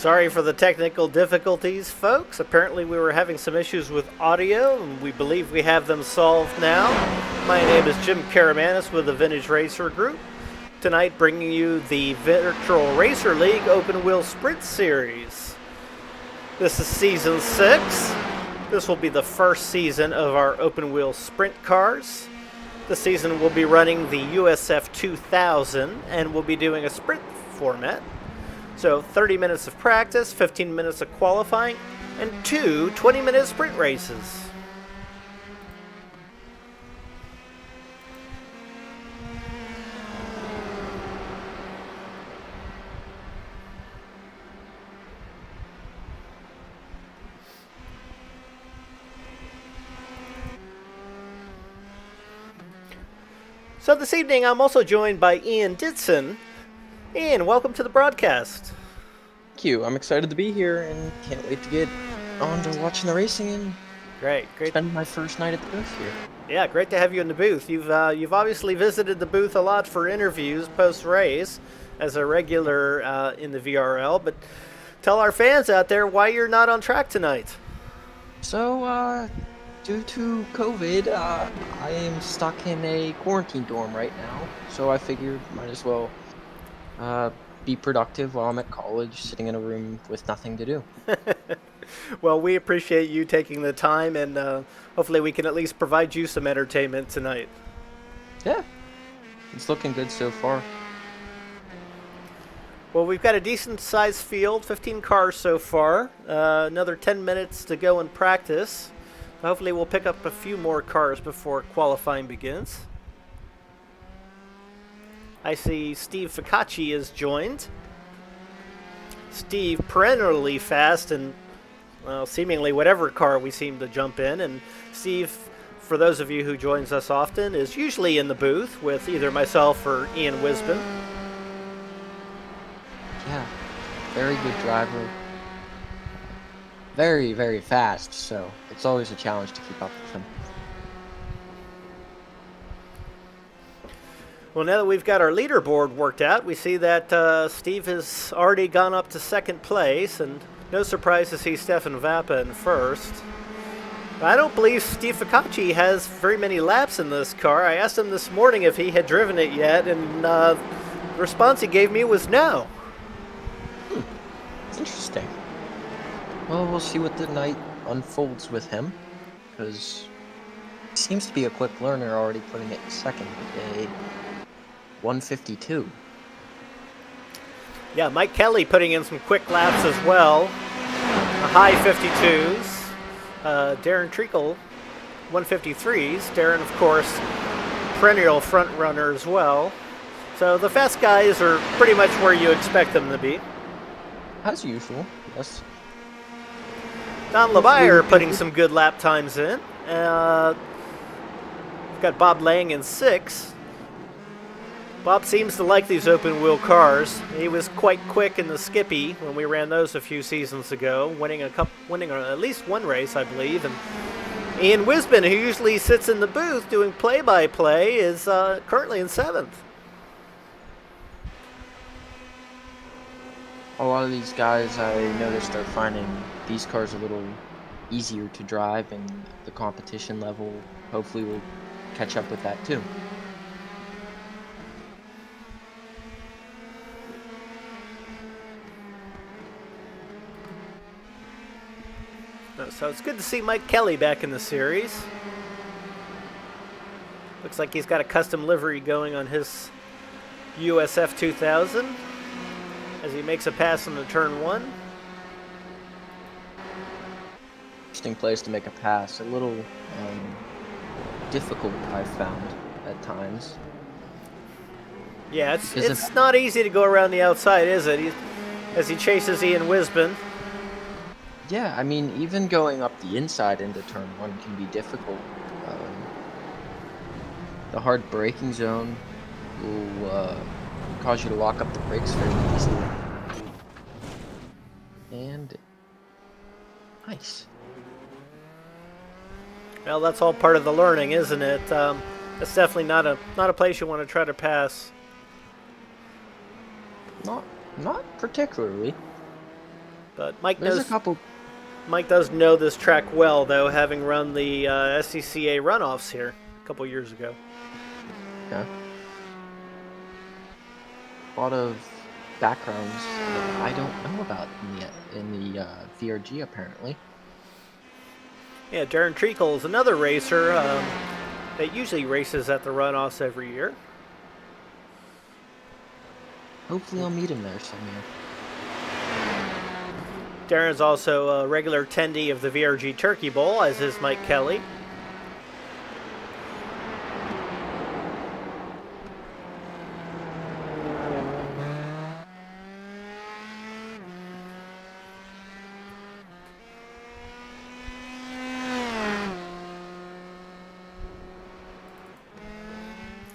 Sorry for the technical difficulties, folks. Apparently we were having some issues with audio, and we believe we have them solved now. My name is Jim Karamanis with the Vintage Racer Group. Tonight bringing you the Virtual Racer League Open Wheel Sprint Series. This is Season 6. This will be the first season of our open wheel sprint cars. This season we'll be running the USF 2000, and we'll be doing a sprint format. So 30 minutes of practice, 15 minutes of qualifying, and two 20-minute sprint races. So this evening I'm also joined by Ian Ditson. Ian, welcome to the broadcast. Thank you. I'm excited to be here and can't wait to get on to watching the racing and Great. spend my first night at the booth here. Yeah, great to have you in the booth. You've obviously visited the booth a lot for interviews post-race as a regular in the VRL, but tell our fans out there why you're not on track tonight. So, due to COVID, I am stuck in a quarantine dorm right now, so I figured might as well be productive while I'm at college, sitting in a room with nothing to do. Well, we appreciate you taking the time, and hopefully we can at least provide you some entertainment tonight. Yeah, it's looking good so far. Well, we've got a decent-sized field, 15 cars so far. Another 10 minutes to go in practice. Hopefully we'll pick up a few more cars before qualifying begins. I see Steve Ficacci is joined. Steve, perennially fast in seemingly whatever car we seem to jump in. And Steve, for those of you who joins us often, is usually in the booth with either myself or Ian Wisbon. Yeah, very good driver. Very, very fast, so it's always a challenge to keep up with him. Well, now that we've got our leaderboard worked out, we see that Steve has already gone up to second place, and no surprise to see Stefan Vappa in first. I don't believe Steve Ficacci has very many laps in this car. I asked him this morning if he had driven it yet, and the response he gave me was no. It's interesting. Well, we'll see what the night unfolds with him, because he seems to be a quick learner, already putting it in second with a 152. Yeah, Mike Kelly putting in some quick laps as well. The high 52s. Darren Treacle, 153s. Darren, of course, perennial front runner as well. So the fast guys are pretty much where you expect them to be. As usual, yes. Don LeBayer putting some good lap times in. We've got Bob Lang in 6. Bob seems to like these open wheel cars. He was quite quick in the Skippy when we ran those a few seasons ago, winning at least one race, I believe. And Ian Wisbon, who usually sits in the booth doing play-by-play, is currently in 7th. A lot of these guys, I noticed, are finding these cars a little easier to drive, and the competition level hopefully will catch up with that too. So it's good to see Mike Kelly back in the series. Looks like he's got a custom livery going on his USF 2000 as he makes a pass into turn 1. Interesting place to make a pass. A little difficult, I've found, at times. Yeah, it's not easy to go around the outside, is it? As he chases Ian Wisbon. Yeah, I mean, even going up the inside into turn 1 can be difficult. The hard braking zone will cause you to lock up the brakes very easily. And nice. Well, that's all part of the learning, isn't it? It's definitely not a place you want to try to pass. Not particularly. But There's a couple. Mike does know this track well, though, having run the SCCA runoffs here a couple years ago. Yeah. A lot of backgrounds that I don't know about in the VRG apparently. Yeah, Darren Treacle is another racer that usually races at the runoffs every year. Hopefully I'll meet him there somewhere. Darren's also a regular attendee of the VRG Turkey Bowl, as is Mike Kelly.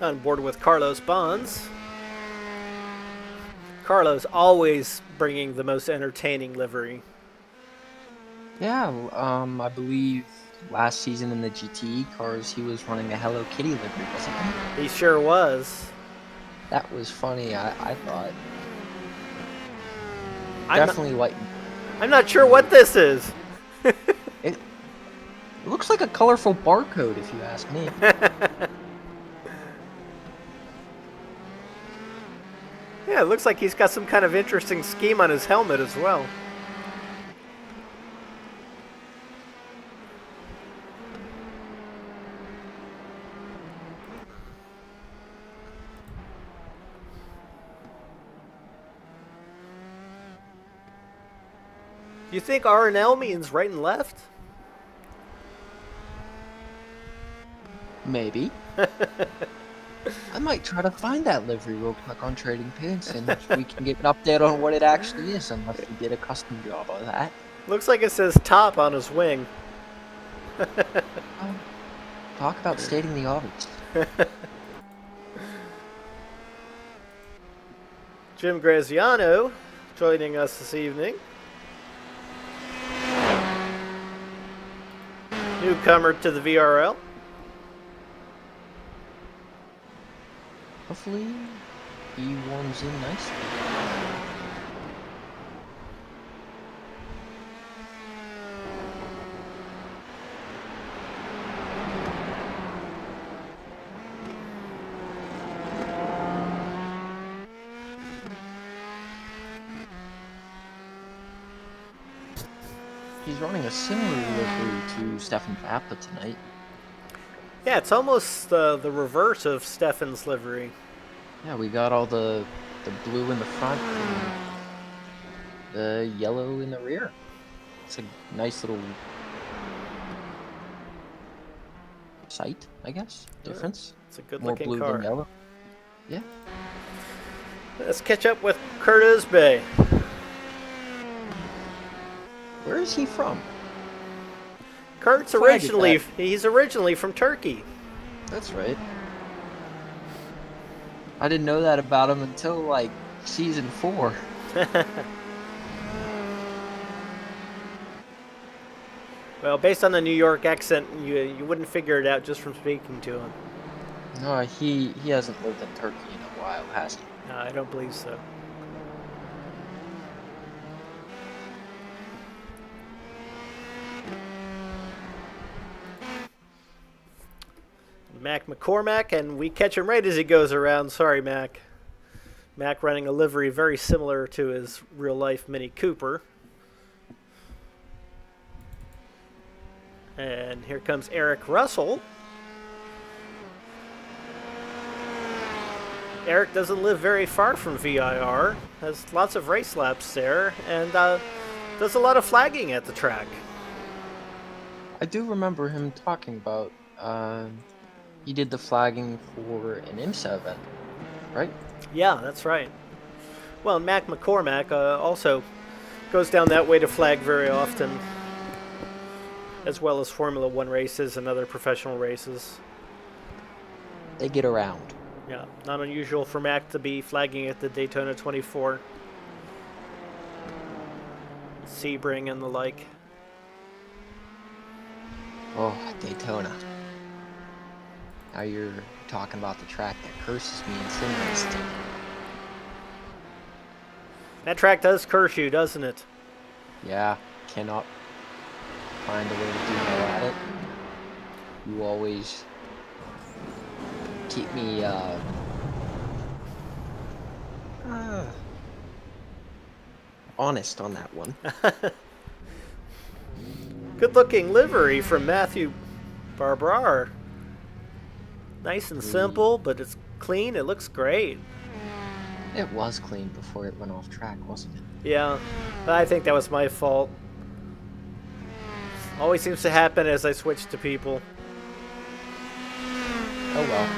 On board with Carlos Bonds. Carlos always bringing the most entertaining livery. Yeah, I believe last season in the GTE cars he was running a Hello Kitty livery, wasn't he? He sure was. That was funny, I thought. I'm Definitely like. I'm not sure what this is. It looks like a colorful barcode, if you ask me. Yeah, it looks like he's got some kind of interesting scheme on his helmet as well. Do you think R&L means right and left? Maybe. I might try to find that livery real quick on Trading Pins, and we can get an update on what it actually is, unless we did a custom job of that. Looks like it says top on his wing. Talk about stating the obvious. Jim Graziano joining us this evening. Newcomer to the VRL. Hopefully, he warms in nicely. He's running a similar livery to Stefan Vappa tonight. Yeah, it's almost the reverse of Stefan's livery. Yeah, we got all the blue in the front and the yellow in the rear. It's a nice little sight, I guess. Difference. It's a good More looking blue car. than yellow. Yeah. Let's catch up with Kurt Usbay. Where is he from? Kurt's Flag is originally that? he's originally from Turkey. That's right. I didn't know that about him until like season 4. Well, based on the New York accent, you wouldn't figure it out just from speaking to him. No, he hasn't lived in Turkey in a while, has he? No, I don't believe so. Mac Mccormack, and we catch him right as he goes around. Sorry, Mac. Mac running a livery very similar to his real-life Mini Cooper. And here comes Eric Russell. Eric doesn't live very far from VIR, has lots of race laps there, and does a lot of flagging at the track. I do remember him talking about he did the flagging for an IMSA event, right? Yeah, that's right. Well, Mac McCormack also goes down that way to flag very often, as well as Formula One races and other professional races. They get around. Yeah, not unusual for Mac to be flagging at the Daytona 24, Sebring and the like. Oh, Daytona. Now you're talking about the track that curses me in sim racing. That track does curse you, doesn't it? Yeah, cannot find a way to do well at it. You always keep me honest on that one. Good looking livery from Matthew Barbar. Nice and simple, but it's clean. It looks great. It was clean before it went off track, wasn't it? Yeah, I think that was my fault. Always seems to happen as I switch to people. Oh well.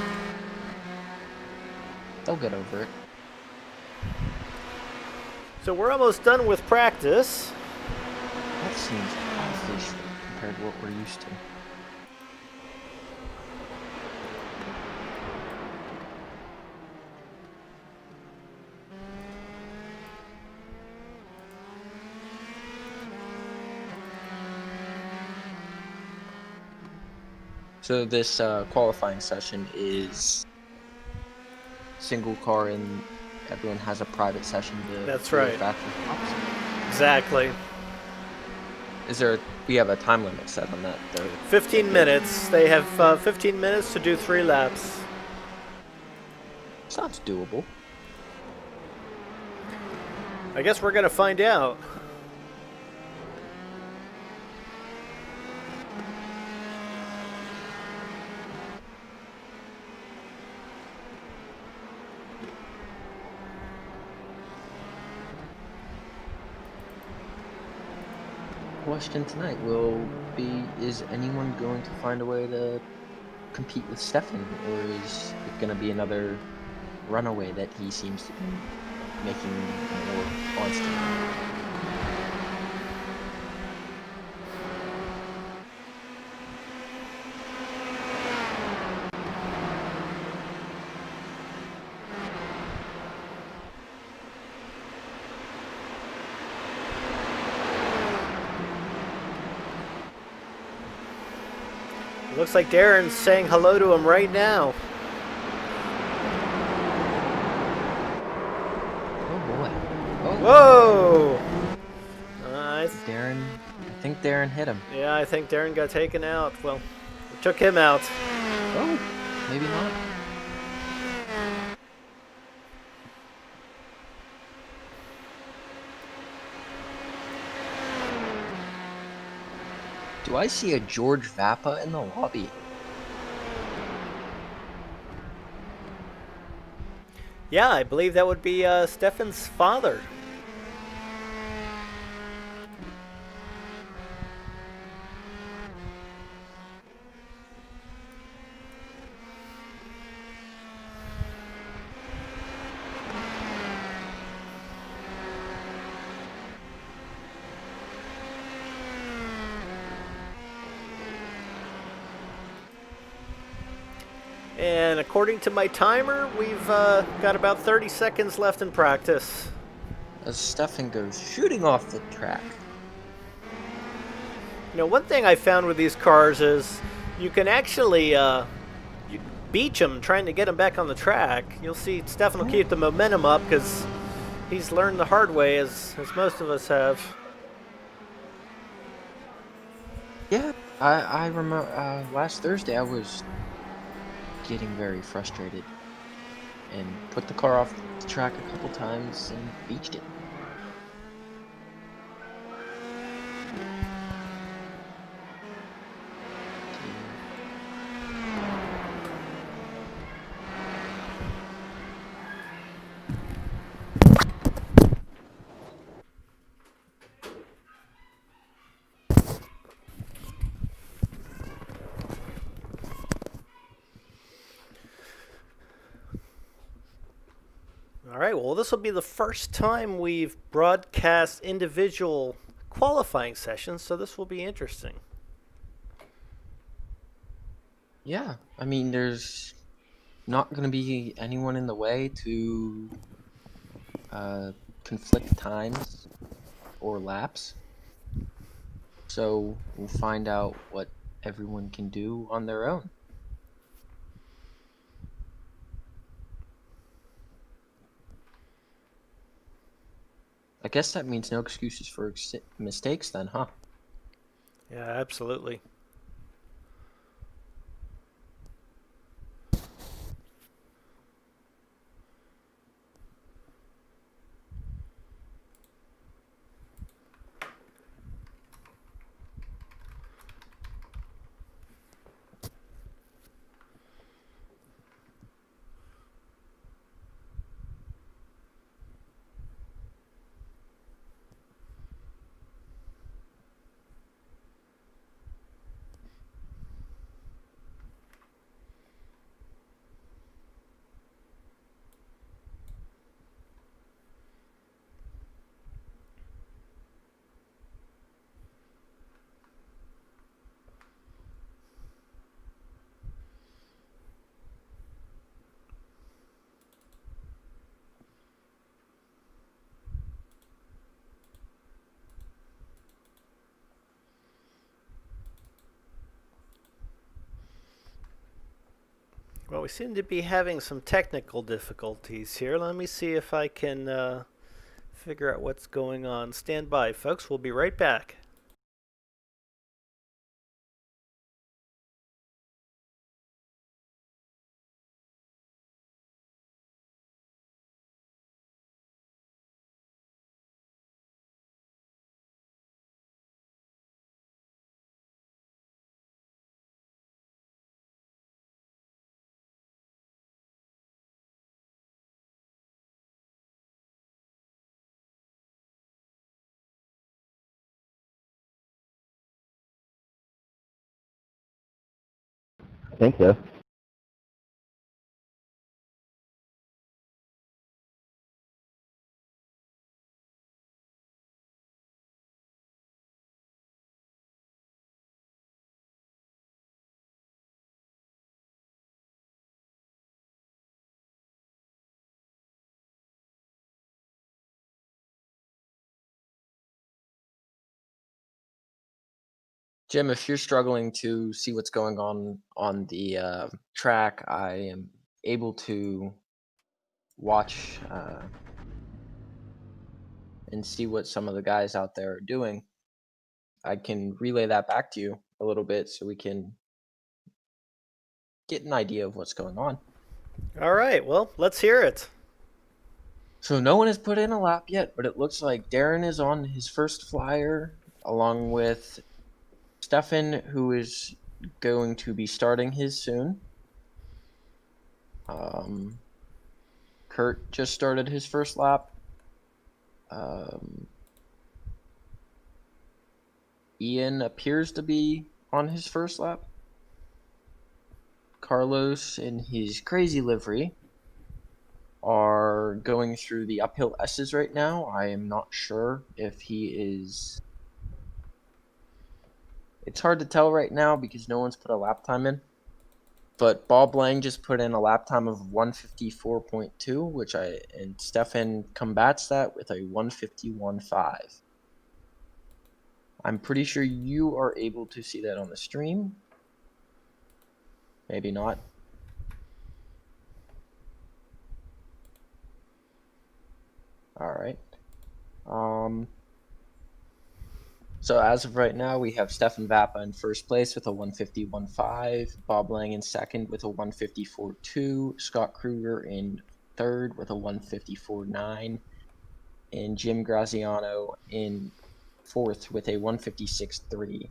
They'll get over it. So we're almost done with practice. That seems awfully short compared to what we're used to. So this qualifying session is single car and everyone has a private session to That's do their right. factory swaps. Exactly. We have a time limit set on that though? 15 minutes. They have 15 minutes to do 3 laps. Sounds doable. I guess we're going to find out. Question tonight will be, is anyone going to find a way to compete with Stefan, or is it going to be another runaway that he seems to be making more constant? Looks like Darren's saying hello to him right now. Oh boy. Whoa! I think Darren hit him. Yeah, I think Darren got taken out. Well, we took him out. Oh, maybe not. Do I see a George Vappa in the lobby? Yeah, I believe that would be Stefan's father. And according to my timer, we've got about 30 seconds left in practice. As Stefan goes shooting off the track. You know, one thing I found with these cars is you can actually you beach them trying to get them back on the track. You'll see Stefan will keep the momentum up because he's learned the hard way, as most of us have. Yeah, I remember last Thursday I was getting very frustrated and put the car off the track a couple times and beached it. All right, well, this will be the first time we've broadcast individual qualifying sessions, so this will be interesting. Yeah, I mean, there's not going to be anyone in the way to conflict times or laps. So we'll find out what everyone can do on their own. guess that means no excuses for mistakes then, huh? Yeah, absolutely. Well, we seem to be having some technical difficulties here. Let me see if I can figure out what's going on. Stand by, folks. We'll be right back. I think so. Jim, if you're struggling to see what's going on the track, I am able to watch and see what some of the guys out there are doing. I can relay that back to you a little bit so we can get an idea of what's going on. All right, well, let's hear it. So no one has put in a lap yet, but it looks like Darren is on his first flyer along with Stefan, who is going to be starting his soon. Kurt just started his first lap. Ian appears to be on his first lap. Carlos, in his crazy livery, are going through the uphill S's right now. I am not sure if he is... It's hard to tell right now because no one's put a lap time in. But Bob Lang just put in a lap time of 1:54.2, and Stefan combats that with a 1:51.5. I'm pretty sure you are able to see that on the stream. Maybe not. All right. So as of right now, we have Stefan Vappa in first place with a 1:51.5, Bob Lang in second with a 1:54.2, Scott Kruger in third with a 1:54.9, and Jim Graziano in fourth with a 1:56.3.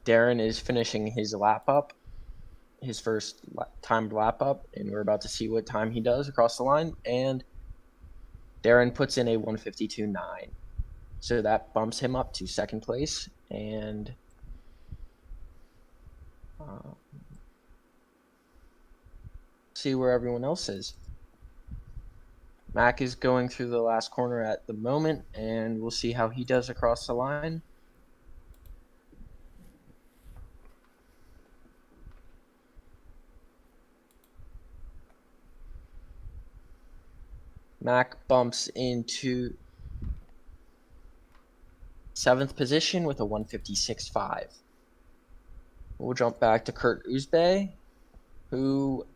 Darren is finishing his lap up, his first timed lap up, and we're about to see what time he does across the line, and Darren puts in a 1:52.9. So that bumps him up to second place, and see where everyone else is. Mac is going through the last corner at the moment, and we'll see how he does across the line. Mac bumps into 7th position with a 1:56.5. We'll jump back to Kurt Uzbey, who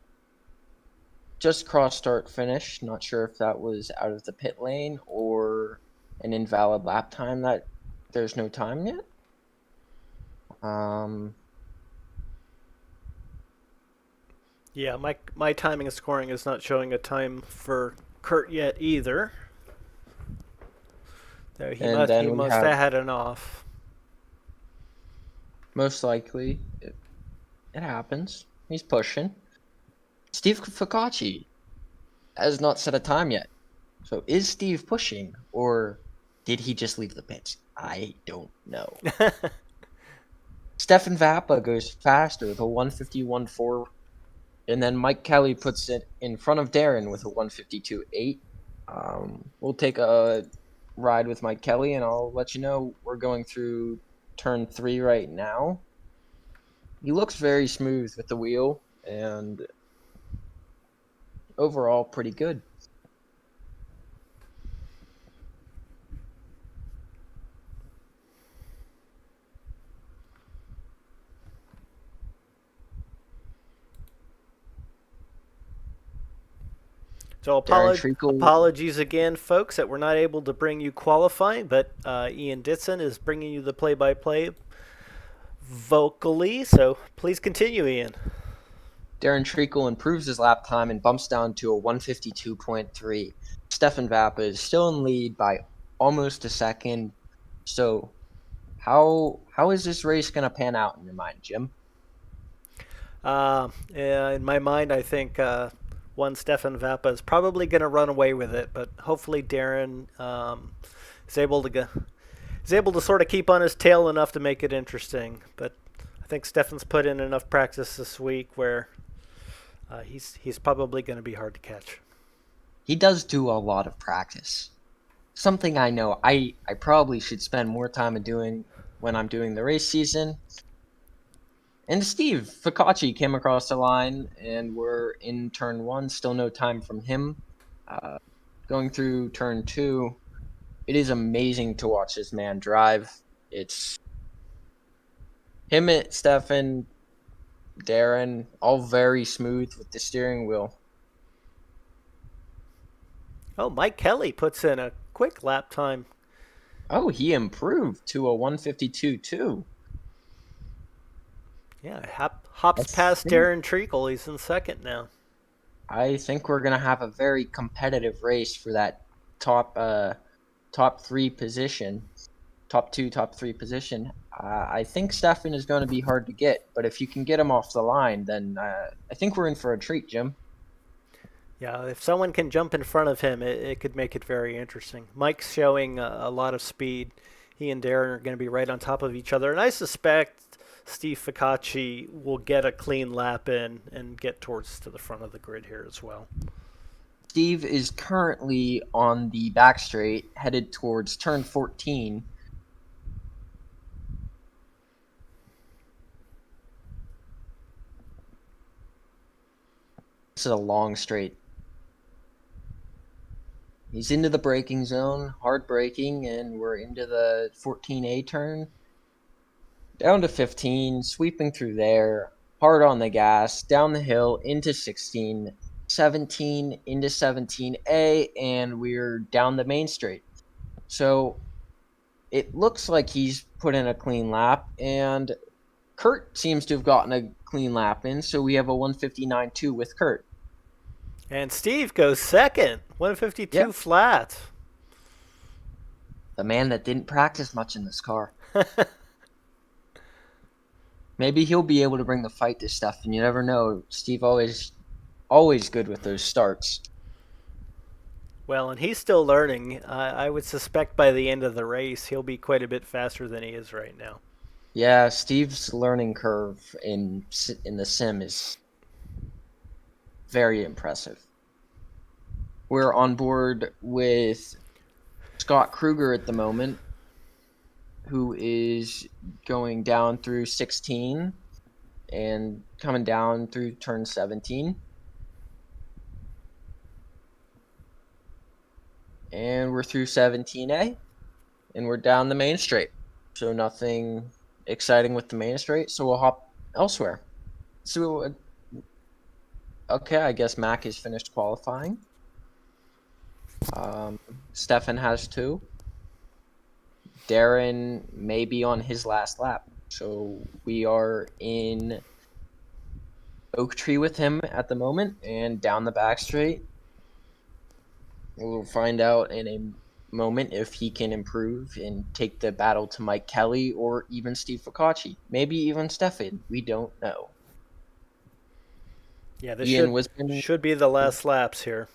just cross start finish. Not sure if that was out of the pit lane or an invalid lap time that there's no time yet. Yeah, my timing and scoring is not showing a time for Kurt yet either. So he And must then we have have had an off. most likely it happens. He's pushing. Steve Focacci has not set a time yet. So is Steve pushing or did he just leave the pits? I don't know. Stefan Vappa goes faster with a 151.4, and then Mike Kelly puts it in front of Darren with a 152.8. We'll take a ride with Mike Kelly, and I'll let you know we're going through turn 3 right now. He looks very smooth with the wheel, and overall pretty good. So apologies again, folks, that we're not able to bring you qualifying, but Ian Ditson is bringing you the play-by-play vocally, so please continue, Ian. Darren Treacle improves his lap time and bumps down to a 152.3. Stefan Vappa is still in lead by almost a second. So how is this race going to pan out in your mind, Jim? In my mind, I think one Stefan Vappa is probably going to run away with it, but hopefully Darren is able to sort of keep on his tail enough to make it interesting. But I think Stefan's put in enough practice this week where he's probably going to be hard to catch. He does do a lot of practice. Something I know I probably should spend more time doing when I'm doing the race season. And Steve Focacci came across the line, and we're in turn 1. Still no time from him. Going through turn 2, it is amazing to watch this man drive. It's him and Stefan, Darren, all very smooth with the steering wheel. Oh, Mike Kelly puts in a quick lap time. Oh, he improved to a 152.2. Yeah, hops past Darren Treacle. He's in second now. I think we're going to have a very competitive race for that top 3 position. Top 2, top 3 position. I think Stefan is going to be hard to get, but if you can get him off the line, then I think we're in for a treat, Jim. Yeah, if someone can jump in front of him, it could make it very interesting. Mike's showing a lot of speed. He and Darren are going to be right on top of each other, and I suspect Steve Focacci will get a clean lap in and get towards to the front of the grid here as well. Steve is currently on the back straight, headed towards turn 14. This is a long straight. He's into the braking zone, hard braking, and we're into the 14A turn. Down to 15, sweeping through there, hard on the gas, down the hill, into 16, 17, into 17A, and we're down the main straight. So it looks like he's put in a clean lap, and Kurt seems to have gotten a clean lap in, so we have a 159.2 with Kurt. And Steve goes second, 152 flat. The man that didn't practice much in this car. Maybe he'll be able to bring the fight to Stefan. You never know. Steve always good with those starts. Well, and he's still learning. I would suspect by the end of the race, he'll be quite a bit faster than he is right now. Yeah, Steve's learning curve in the sim is very impressive. We're on board with Scott Kruger at the moment, who is going down through 16 and coming down through turn 17. And we're through 17A, and we're down the main straight. So nothing exciting with the main straight, so we'll hop elsewhere. So Okay, I guess Mac is finished qualifying. Stefan has two. Darren may be on his last lap. So we are in Oak Tree with him at the moment and down the back straight. We'll find out in a moment if he can improve and take the battle to Mike Kelly or even Steve Focacci. Maybe even Stefan. We don't know. Yeah, this Ian Wisman, should be the last laps here.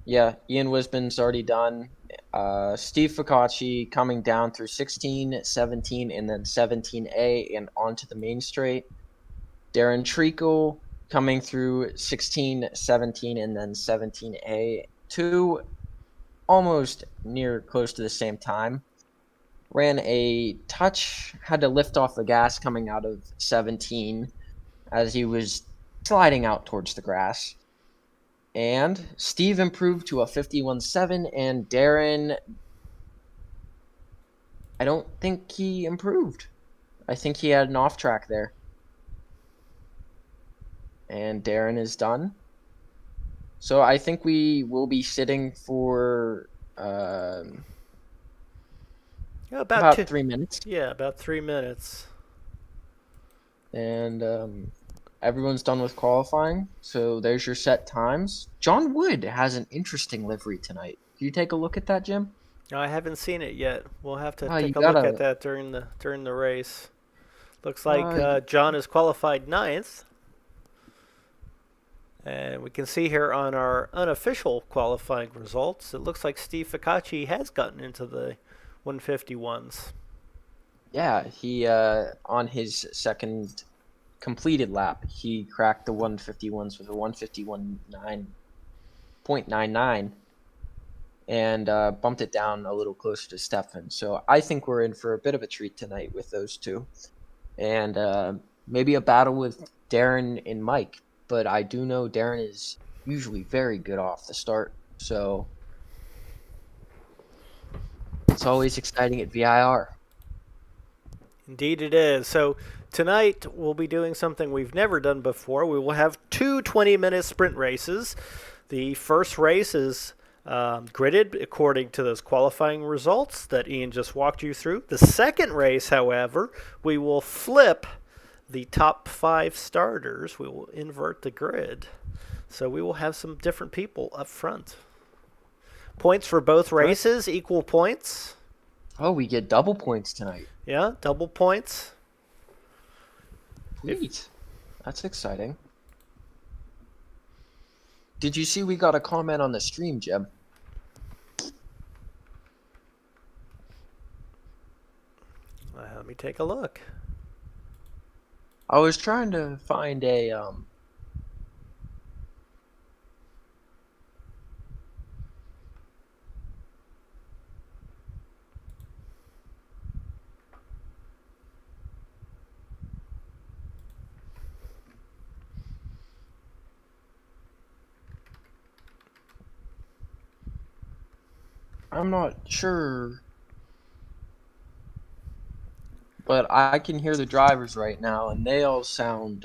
yeah, Ian Wisman's already done. Steve Focacci coming down through 16, 17, and then 17A and onto the main straight. Darren Treacle coming through 16, 17, and then 17A. Two almost near close to the same time. Ran a touch, had to lift off the gas coming out of 17 as he was sliding out towards the grass. And Steve improved to a 51.7, and Darren, I don't think he improved. I think he had an off track there. And Darren is done. So I think we will be sitting for about 3 minutes. Yeah, about 3 minutes. And everyone's done with qualifying. So there's your set times. John Wood has an interesting livery tonight. Can you take a look at that, Jim? No, I haven't seen it yet. We'll have to You take a look gotta. at that during the race. Looks like John is qualified ninth. And we can see here on our unofficial qualifying results, it looks like Steve Focacci has gotten into the 151s. Yeah, he on his second completed lap, he cracked the 151s with a 151.99 and bumped it down a little closer to Stefan. So I think we're in for a bit of a treat tonight with those two. And maybe a battle with Darren and Mike. But I do know Darren is usually very good off the start. So it's always exciting at VIR. Indeed it is. So tonight we'll be doing something we've never done before. We will have two 20-minute sprint races. The first race is gridded according to those qualifying results that Ian just walked you through. The second race, however, we will flip the top 5 starters. We will invert the grid. So we will have some different people up front. Points for both races, equal points. Oh, we get double points tonight. Yeah, double points. Sweet. That's exciting. Did you see we got a comment on the stream, Jeb? Let me take a look. I was trying to find a I'm not sure, but I can hear the drivers right now, and they all sound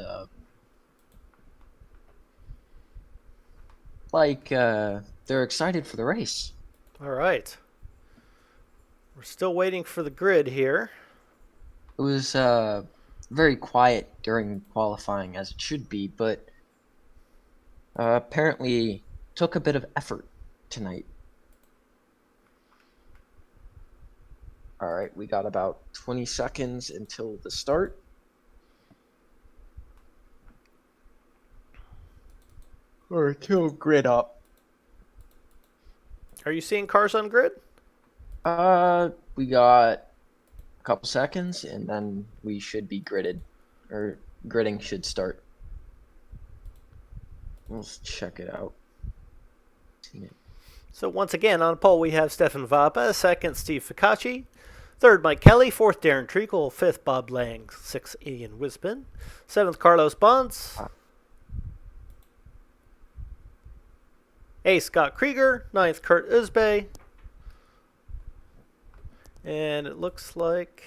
like they're excited for the race. All right. We're still waiting for the grid here. It was very quiet during qualifying, as it should be, but apparently took a bit of effort tonight. All right, we got about 20 seconds until the start. Or till grid up. Are you seeing cars on grid? We got a couple seconds, and then we should be gridded, or gridding should start. Let's check it out. So once again, on pole we have Stefan Vapa, second Steve Focacci, third Mike Kelly, fourth Darren Treacle, fifth Bob Lang, sixth Ian Wisman, seventh Carlos Bonds, eighth Scott Krieger, ninth Kurt Uzbey, and it looks like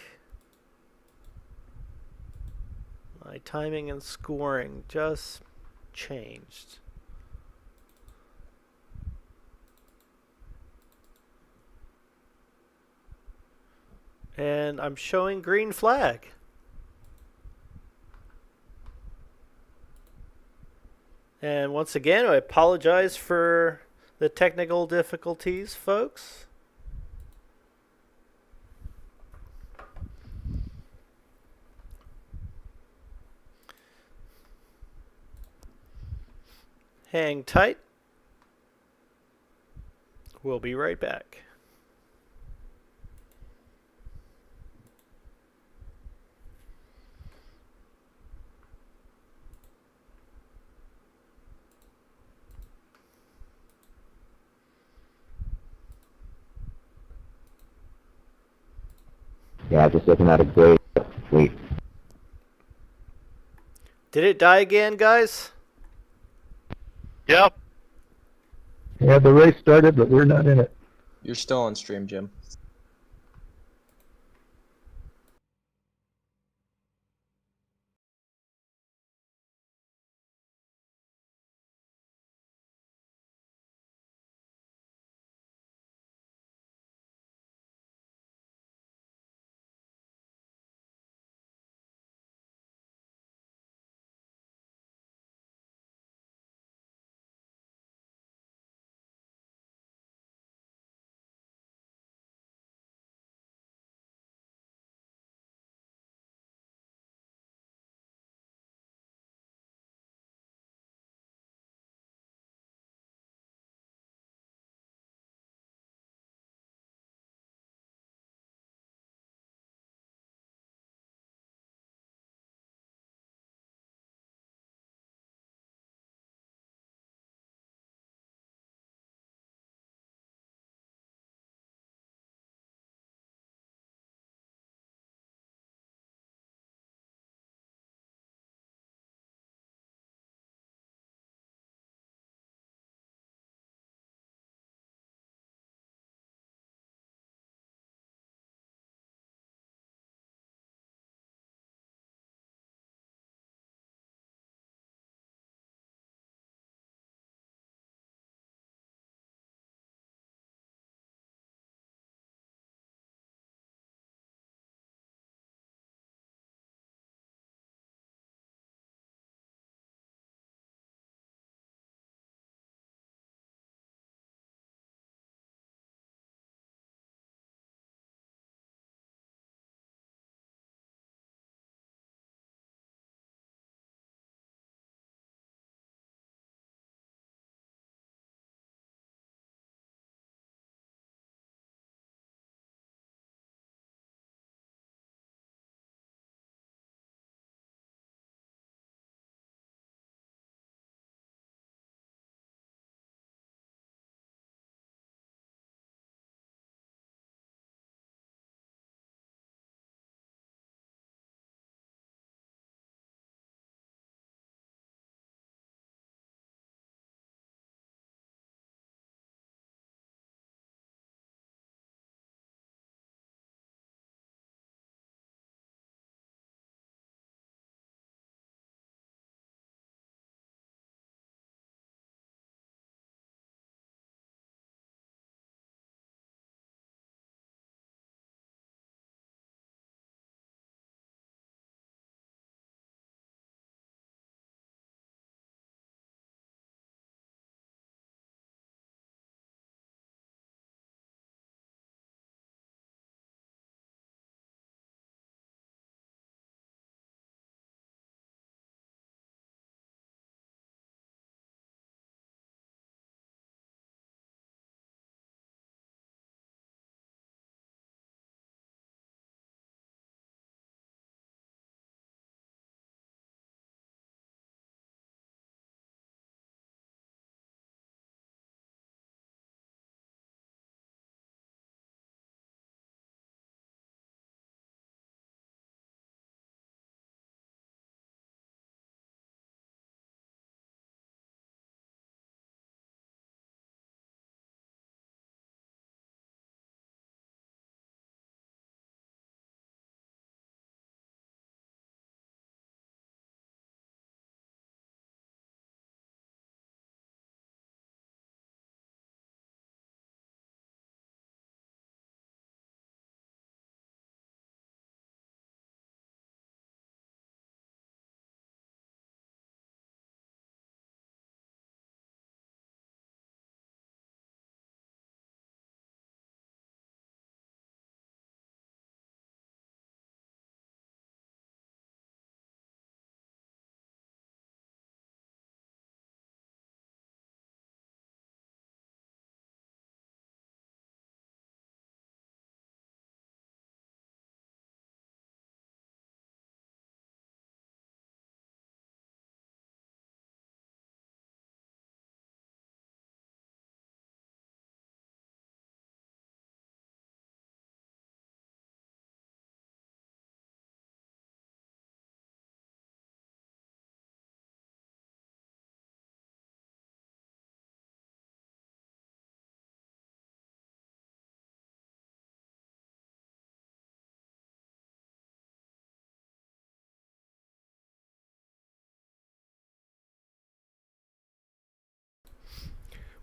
my timing and scoring just changed. And I'm showing green flag. And once again, I apologize for the technical difficulties, folks. Hang tight. We'll be right back. Yeah, just looking at a great fleet. Did it die again, guys? Yep. Yeah, the race started, but we're not in it. You're still on stream, Jim.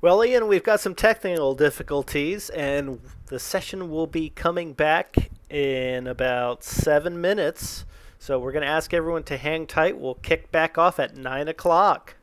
Well, Ian, we've got some technical difficulties, and the session will be coming back in about 7 minutes. So we're going to ask everyone to hang tight. We'll kick back off at 9 o'clock.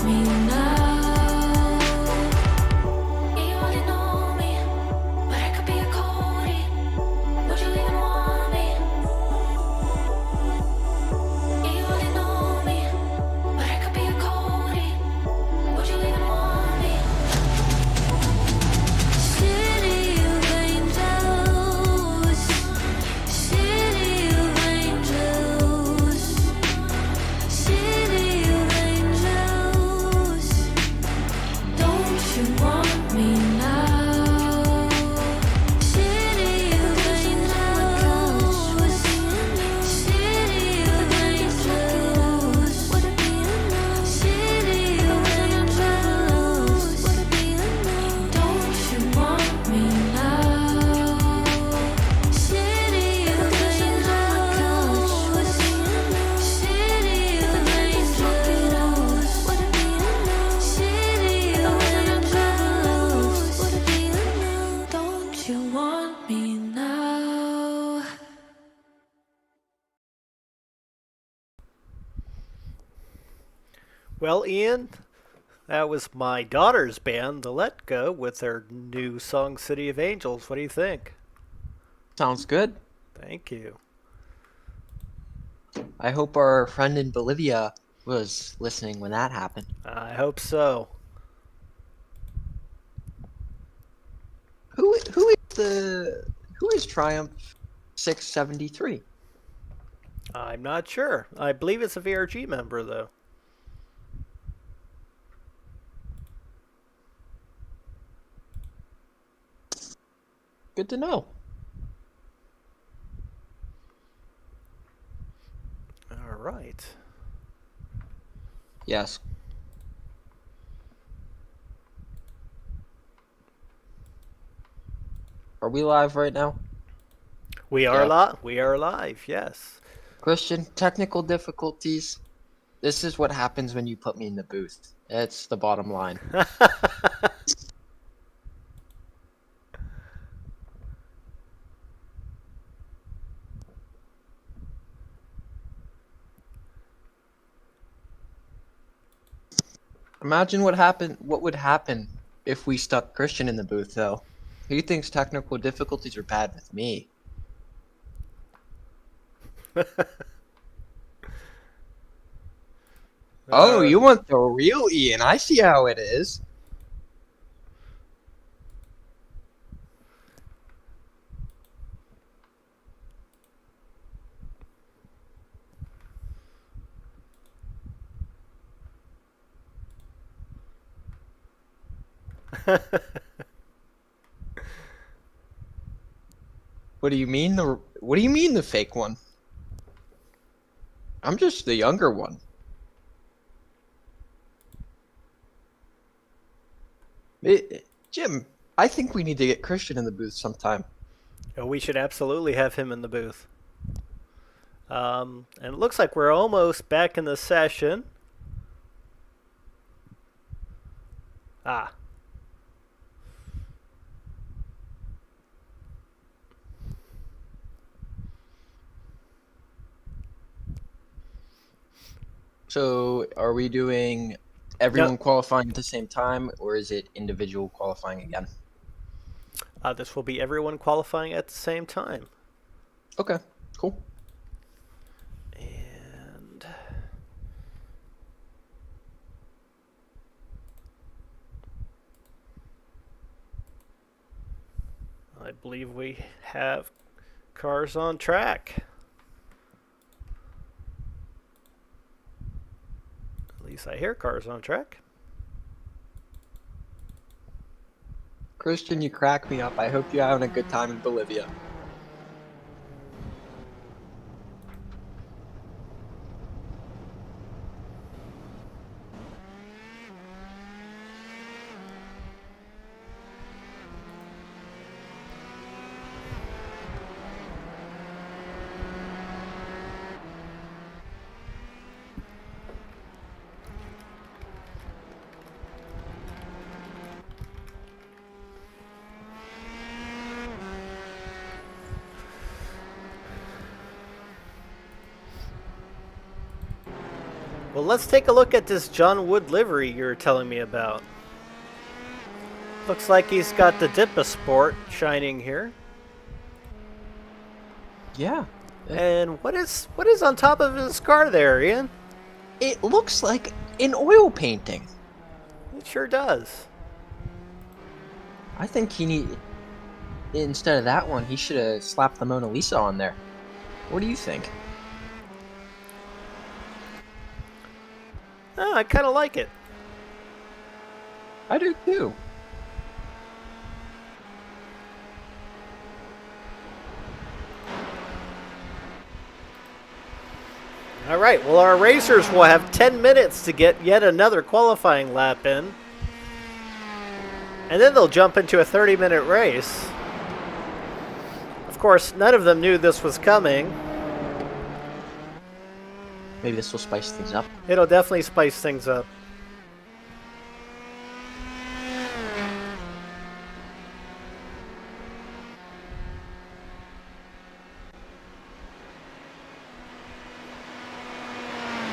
me now? You only know me, but I could be a Cody. Would you even want me? You only know me, but I could be a Cody. Would you even want me? City of angels, city of angels, city of angels. Don't you want me now? City of angels, city of angels. Would it be enough? City of angels. Would it be enough? Don't you want me now? City of angels, city of angels. Would it be enough? City of angels. Would it be enough? Don't you want me now? Well, Ian, that was my daughter's band, The Let Go, with their new song City of Angels. What do you think? Sounds good. Thank you. I hope our friend in Bolivia was listening when that happened. I hope so. Who is Triumph 673? I'm not sure. I believe it's a VRG member, though. Good to know. All right. Yes. Are we live right now? We are Yeah. We are live, yes. Christian, technical difficulties. This is what happens when you put me in the booth. It's the bottom line. Imagine what would happen if we stuck Christian in the booth, though. He thinks technical difficulties are bad with me. Oh, you want the real Ian. I see how it is. What do you mean the fake one? I'm just the younger one. Jim, I think we need to get Christian in the booth sometime. Oh, we should absolutely have him in the booth. And it looks like we're almost back in the session. Ah. So, are we doing everyone qualifying at the same time, or is it individual qualifying again? This will be everyone qualifying at the same time. Okay, cool. And I believe we have cars on track. At least I hear cars on track. Christian, you crack me up. I hope you're having a good time in Bolivia. Well, let's take a look at this John Wood livery you're telling me about. Looks like he's got the Dippa Sport shining here. Yeah. And what is on top of his car there, Ian? It looks like an oil painting. It sure does. I think instead of that one, he should have slapped the Mona Lisa on there. What do you think? Oh, I kind of like it. I do too. All right, well, our racers will have 10 minutes to get yet another qualifying lap in. And then they'll jump into a 30-minute race. Of course, none of them knew this was coming. Maybe this will spice things up. It'll definitely spice things up.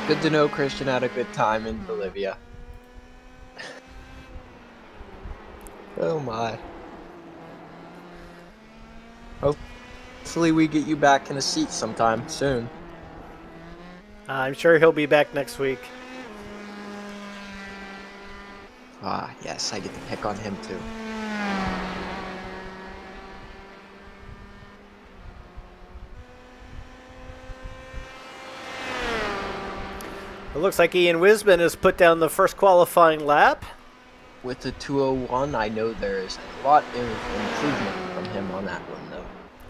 Good to know Christian had a good time in Bolivia. Oh my. Hopefully we get you back in a seat sometime soon. I'm sure he'll be back next week. Ah, yes, I get to pick on him too. It looks like Ian Wisman has put down the first qualifying lap. With the 201, I know there is a lot of improvement from him on that one, though.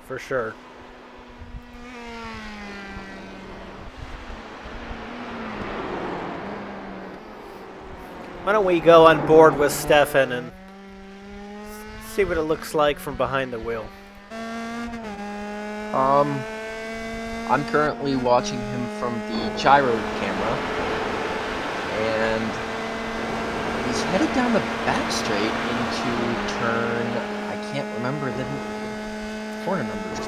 For sure. Why don't we go on board with Stefan and see what it looks like from behind the wheel. I'm currently watching him from the gyro camera, and he's headed down the back straight into turn. I can't remember the corner numbers.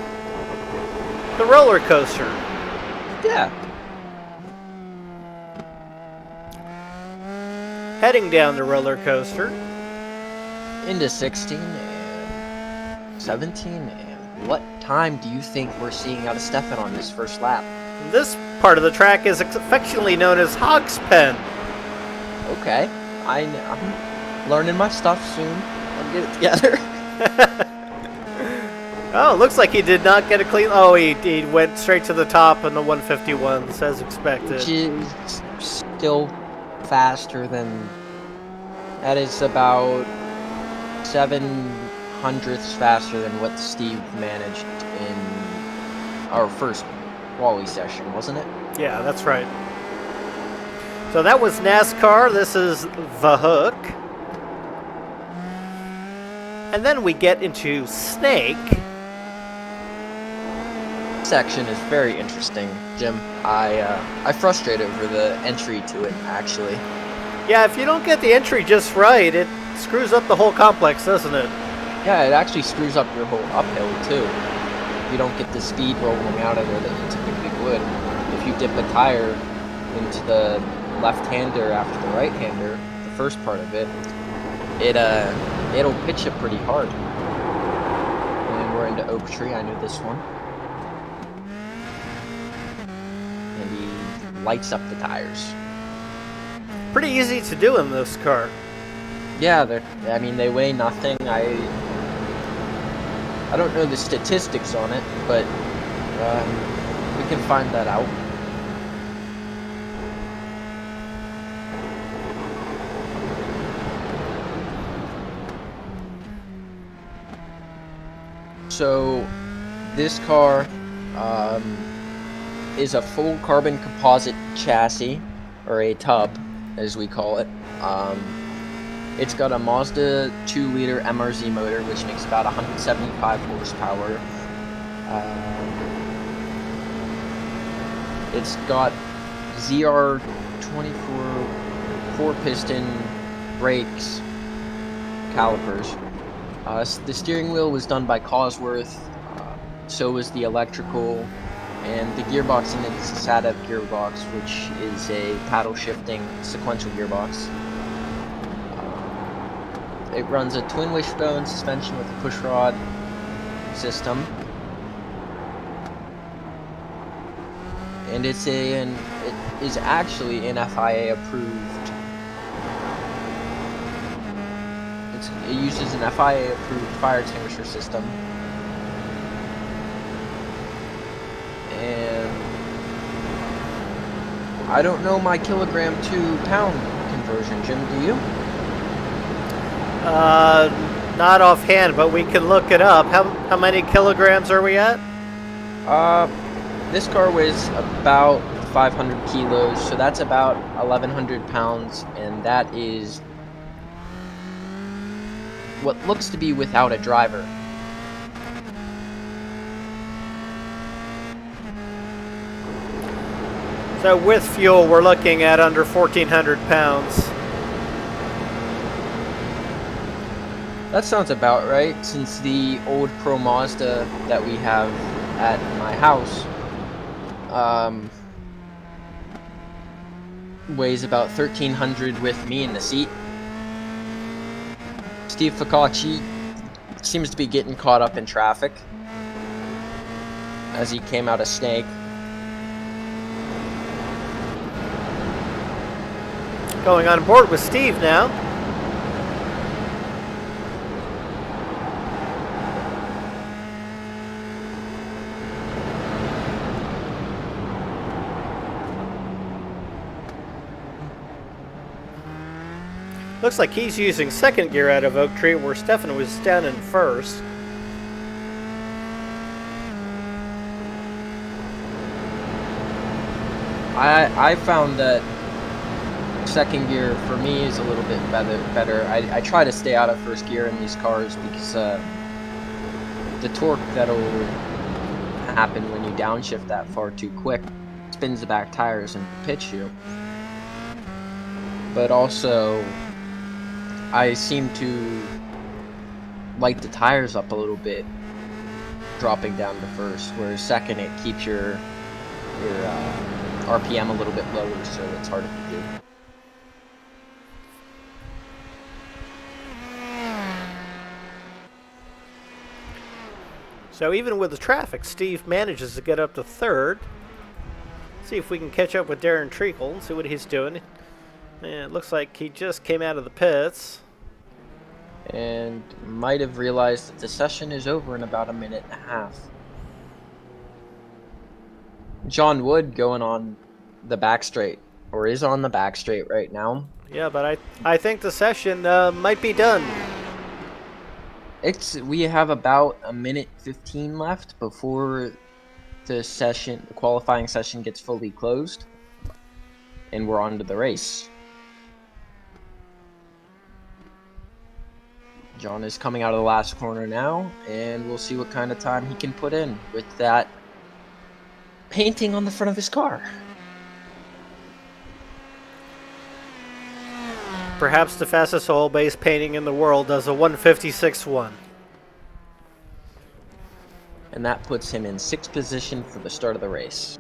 The roller coaster. Yeah. Heading down the roller coaster. Into 16 and 17, and what time do you think we're seeing out of Stefan on this first lap? This part of the track is affectionately known as Hog's Pen. Okay, I'm learning my stuff soon. I'll get it together. Oh, looks like he did not get a clean... Oh, he went straight to the top in the 151s, as expected. Which is still faster than... That is about 7/100ths faster than what Steve managed in our first quali session, wasn't it? Yeah, that's right. So that was NASCAR. This is The Hook. And then we get into Snake. Section is very interesting, Jim. I frustrated over the entry to it, actually. Yeah, if you don't get the entry just right, it screws up the whole complex, doesn't it? Yeah, it actually screws up your whole uphill, too. You don't get the speed rolling out of there that you typically would. If you dip a tire into the left-hander after the right-hander, the first part of it, it'll pitch it pretty hard. And we're into Oak Tree, I knew this one. And he lights up the tires. Pretty easy to do in this car. Yeah, they weigh nothing. I don't know the statistics on it, but we can find that out. So, this car is a full carbon composite chassis, or a tub, as we call it. It's got a Mazda 2-liter MRZ motor, which makes about 175 horsepower. It's got ZR24 4-piston brakes, calipers. The steering wheel was done by Cosworth. So was the electrical. And the gearbox in it is a SATA gearbox, which is a paddle shifting sequential gearbox. It runs a twin wishbone suspension with a pushrod system. And it is actually an FIA approved. It uses an FIA approved fire extinguisher system. And I don't know my kilogram to pound conversion, Jim, do you? Not offhand, but we can look it up. How many kilograms are we at? This car weighs about 500 kilos, so that's about 1,100 pounds, and that is what looks to be without a driver. So with fuel, we're looking at under 1,400 pounds. That sounds about right, since the old Pro Mazda that we have at my house weighs about 1,300 with me in the seat. Steve Ficacci seems to be getting caught up in traffic as he came out of Snake. Going on board with Steve now. Looks like he's using second gear out of Oak Tree, where Stefan was down in first. I found that second gear for me is a little bit better. I try to stay out of first gear in these cars because the torque that'll happen when you downshift that far too quick spins the back tires and pitch you. But also, I seem to light the tires up a little bit dropping down to first, whereas second it keeps your RPM a little bit lower, so it's harder to do. So even with the traffic, Steve manages to get up to third. See if we can catch up with Darren Treacle and see what he's doing. And it looks like he just came out of the pits. And might have realized that the session is over in about a minute and a half. John Wood going on the back straight, or is on the back straight right now. Yeah, but I think the session might be done. We have about a minute 15 left before the qualifying session gets fully closed, and we're on to the race. John is coming out of the last corner now, and we'll see what kind of time he can put in with that painting on the front of his car. Perhaps the fastest oil-based painting in the world does a 156.1. And that puts him in 6th position for the start of the race.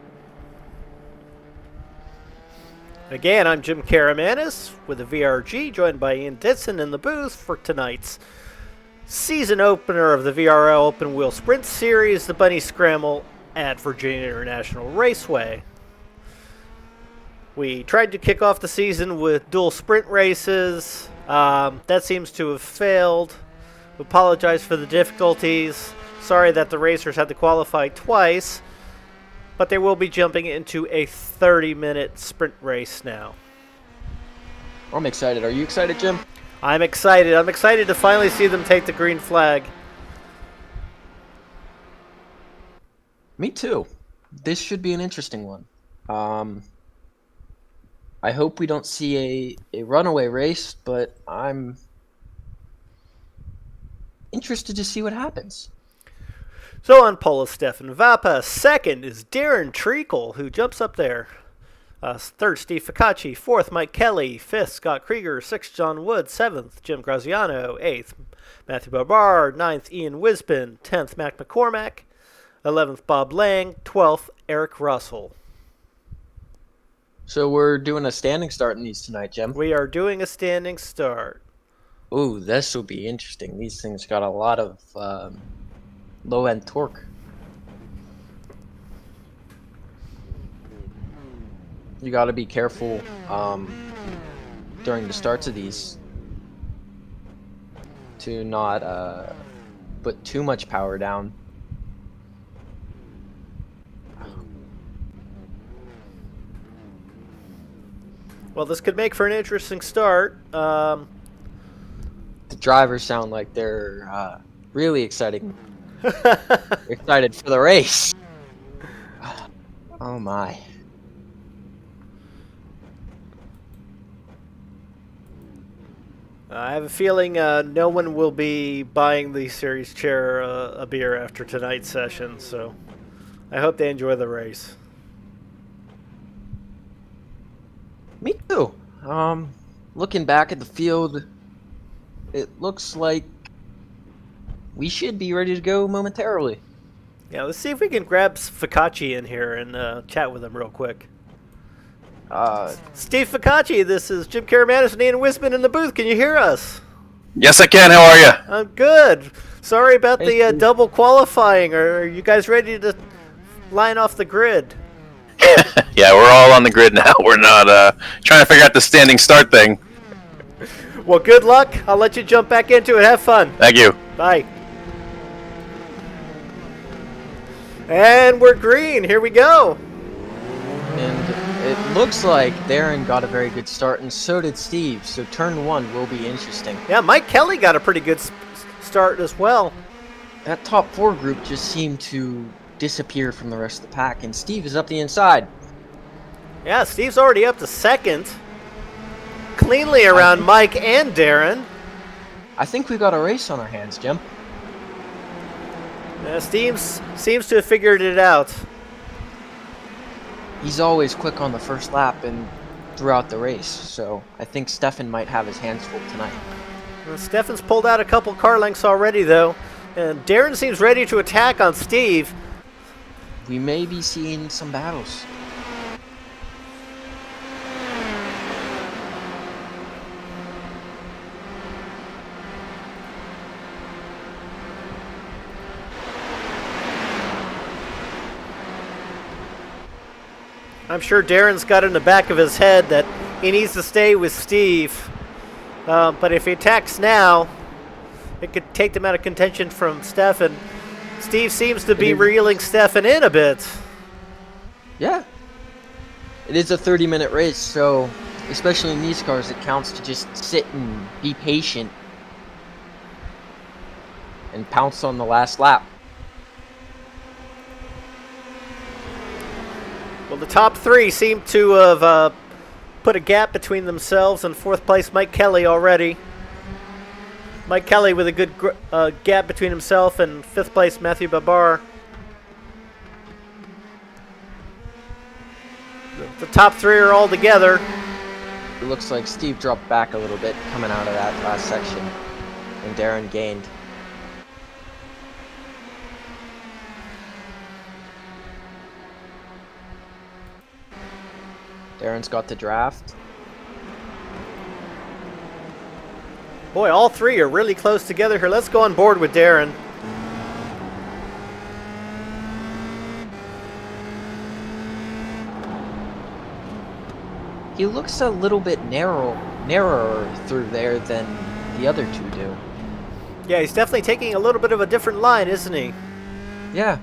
Again, I'm Jim Karamanis with the VRG, joined by Ian Ditson in the booth for tonight's season opener of the VRL Open Wheel Sprint Series, the Bunny Scramble at Virginia International Raceway. We tried to kick off the season with dual sprint races. That seems to have failed. We apologize for the difficulties. Sorry that the racers had to qualify twice. But they will be jumping into a 30-minute sprint race now. I'm excited. Are you excited, Jim? I'm excited. I'm excited to finally see them take the green flag. Me too. This should be an interesting one. I hope we don't see a runaway race, but I'm interested to see what happens. So on pole is Stefan Vappa. Second is Darren Treacle, who jumps up there. Third, Steve Ficacci. Fourth, Mike Kelly. Fifth, Scott Krieger. Sixth, John Wood. Seventh, Jim Graziano. Eighth, Matthew Barbar. Ninth, Ian Wisbin. 10th, Mac McCormack. 11th, Bob Lang. 12th, Eric Russell. So we're doing a standing start in these tonight, Jim. We are doing a standing start. Ooh, this will be interesting. These things got a lot of low-end torque. You got to be careful during the starts of these to not put too much power down. Well, this could make for an interesting start. The drivers sound like they're really excited for the race. Oh my. I have a feeling no one will be buying the series chair a beer after tonight's session, so I hope they enjoy the race. Me too. Looking back at the field, it looks like we should be ready to go momentarily. Yeah, let's see if we can grab Focacci in here and chat with him real quick. Steve Focacci, this is Jim Caramanis and Ian Wisman in the booth. Can you hear us? Yes, I can. How are you? I'm good. Sorry about Hey, the Steve. double qualifying. Are you guys ready to line off the grid? Yeah, we're all on the grid now. We're not trying to figure out the standing start thing. Well, good luck. I'll let you jump back into it. Have fun. Thank you. Bye. And we're green. Here we go. And it looks like Darren got a very good start, and so did Steve. So turn one will be interesting. Yeah, Mike Kelly got a pretty good start as well. That top four group just seemed to disappear from the rest of the pack, and Steve is up the inside. Yeah, Steve's already up to second. Cleanly around Mike and Darren. I think we got a race on our hands, Jim. Steve seems to have figured it out. He's always quick on the first lap and throughout the race, so I think Stefan might have his hands full tonight. Well, Stefan's pulled out a couple car lengths already, though. And Darren seems ready to attack on Steve. We may be seeing some battles. I'm sure Darren's got in the back of his head that he needs to stay with Steve. But if he attacks now, it could take them out of contention from Stefan. Steve seems to be reeling Stefan in a bit. Yeah. It is a 30-minute race, so especially in these cars, it counts to just sit and be patient and pounce on the last lap. Well, the top three seem to have put a gap between themselves and fourth place Mike Kelly already. Mike Kelly with a good gap between himself and fifth place Matthew Babar. The top three are all together. It looks like Steve dropped back a little bit coming out of that last section, and Darren gained. Darren's got the draft. Boy, all three are really close together here. Let's go on board with Darren. He looks a little bit narrower through there than the other two do. Yeah, he's definitely taking a little bit of a different line, isn't he? Yeah.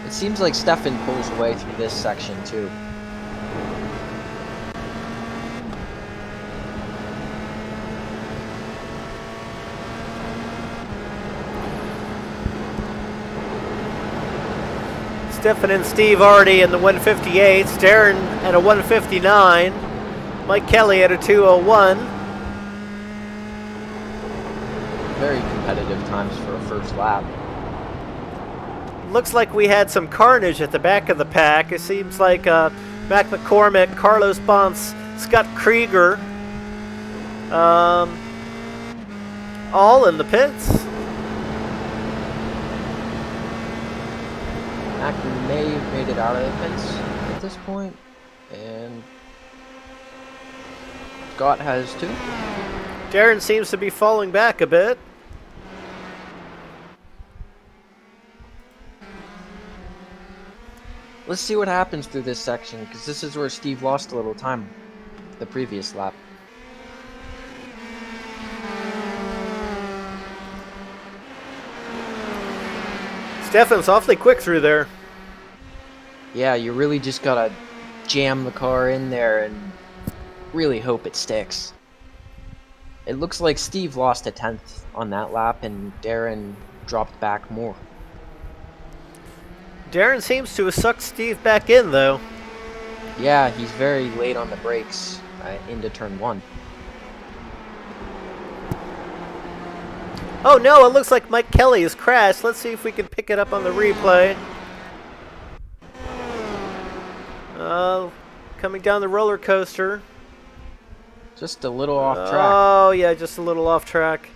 It seems like Stefan pulls away through this section too. Stefan and Steve already in the 158s. Darren at a 159. Mike Kelly at a 201. Very competitive times for a first lap. Looks like we had some carnage at the back of the pack. It seems like Mac McCormack, Carlos Bonce, Scott Krieger, all in the pits. Mac may have made it out of the pits at this point, and Scott has too. Darren seems to be falling back a bit. Let's see what happens through this section, because this is where Steve lost a little time the previous lap. Stefan's awfully quick through there. Yeah, you really just gotta jam the car in there and really hope it sticks. It looks like Steve lost a 10th on that lap, and Darren dropped back more. Darren seems to have sucked Steve back in, though. Yeah, he's very late on the brakes into turn 1. Oh no, it looks like Mike Kelly has crashed. Let's see if we can pick it up on the replay. Coming down the roller coaster. Just a little off track. Oh yeah, just a little off track.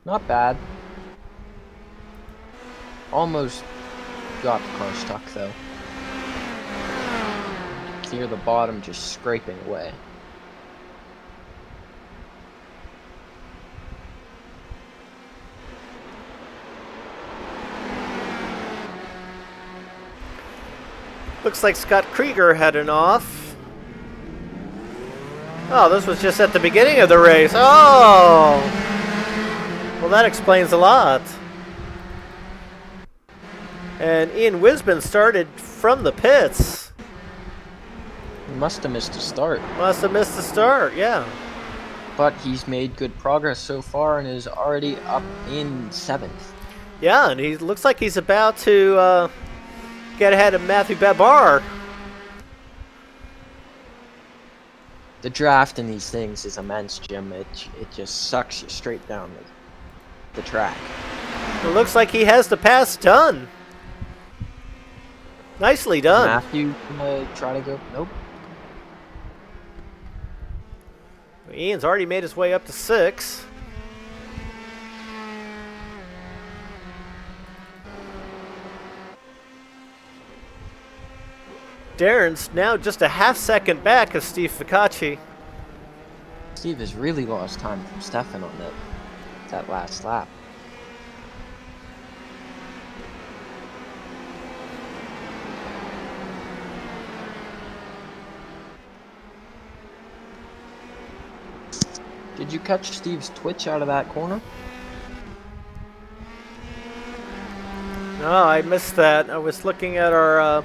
Not bad. Almost got the car stuck though. Near the bottom, just scraping away. Looks like Scott Krieger had an off. Oh, this was just at the beginning of the race. Oh! Well, that explains a lot. And Ian Wisman started from the pits. He must have missed a start. Must have missed the start, yeah. But he's made good progress so far and is already up in 7th. Yeah, and he looks like he's about to get ahead of Matthew Babar. The draft in these things is immense, Jim. It just sucks you straight down the track. It looks like he has the pass done. Nicely done. Matthew gonna try to go. Nope. Ian's already made his way up to 6. Darren's now just a half second back of Steve Ficacci. Steve has really lost time from Stefan on that last lap. Did you catch Steve's twitch out of that corner? No, I missed that. I was looking at our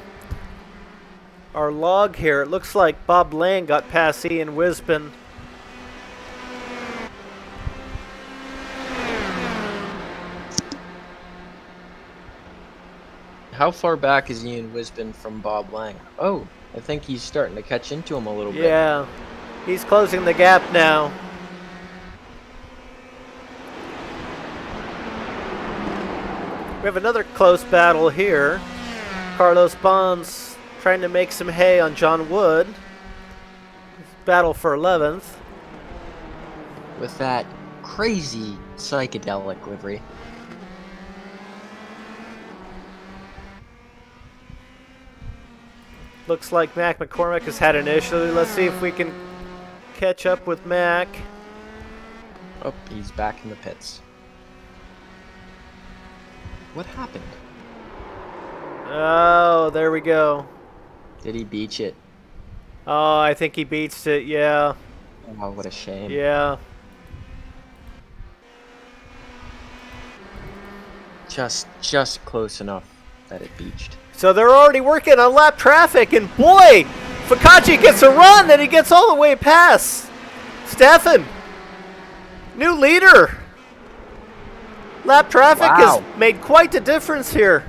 log here. It looks like Bob Lane got past Ian Wisman. How far back is Ian Wisman from Bob Lang? Oh, I think he's starting to catch into him a little bit. Yeah, he's closing the gap now. We have another close battle here. Carlos Bonds trying to make some hay on John Wood. Battle for 11th. With that crazy psychedelic livery. Looks like Mac McCormack has had an issue. Let's see if we can catch up with Mac. Oh, he's back in the pits. What happened? Oh, there we go. Did he beach it? Oh, I think he beats it, yeah. Oh, what a shame. Yeah. Just close enough that it beached. So they're already working on lap traffic, and boy, Ficacci gets a run, and he gets all the way past Stefan. New leader. Lap traffic Wow. has made quite a difference here.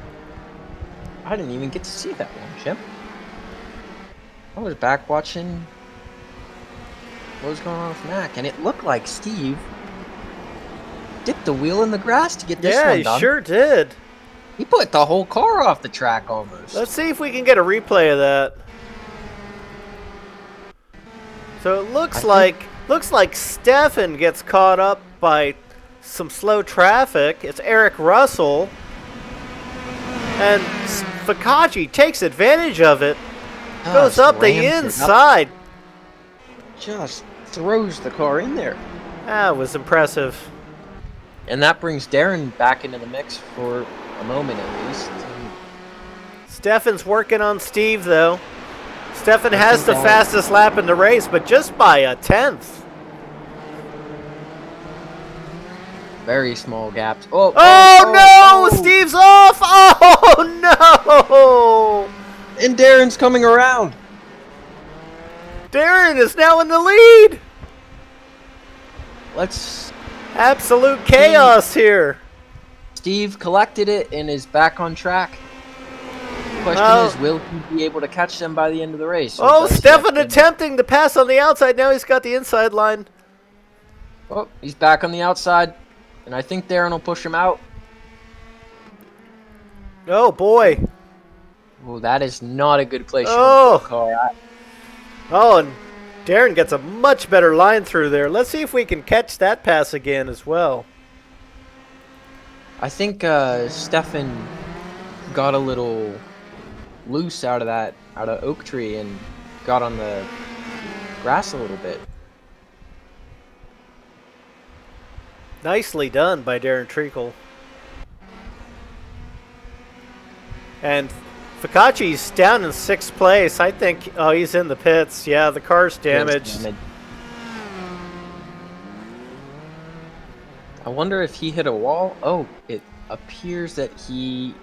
I didn't even get to see that one, Jim. I was back watching what was going on with Mac, and it looked like Steve dipped the wheel in the grass to get this Yeah, one he done. sure did. He put the whole car off the track almost. Let's see if we can get a replay of that. So it looks like Stefan gets caught up by some slow traffic. It's Eric Russell. And Fakaji takes advantage of it. Goes Just up the rams it up. inside. Just throws the car in there. That was impressive. And that brings Darren back into the mix for a moment at least. Stefan's working on Steve, though. Stefan has the think fastest lap in the race, but just by a 10th. Very small gaps. Oh, Oh, no! oh. Steve's off! Oh, no! And Darren's coming around. Darren is now in the lead! Let's. Absolute chaos here. Steve collected it and is back on track. The question Oh. is, will he be able to catch them by the end of the race? or Oh, does he Stefan have to- attempting to pass on the outside. Now he's got the inside line. Oh, he's back on the outside. And I think Darren will push him out. Oh, boy. Oh, that is not a good place Oh. for a car at. Oh, and Darren gets a much better line through there. Let's see if we can catch that pass again as well. I think Stefan got a little loose out of oak tree and got on the grass a little bit. Nicely done by Darren Treacle. And Fakachi's down in 6th place. I think, oh, he's in the pits. Yeah, the car's damaged. I wonder if he hit a wall. Oh, it appears that he...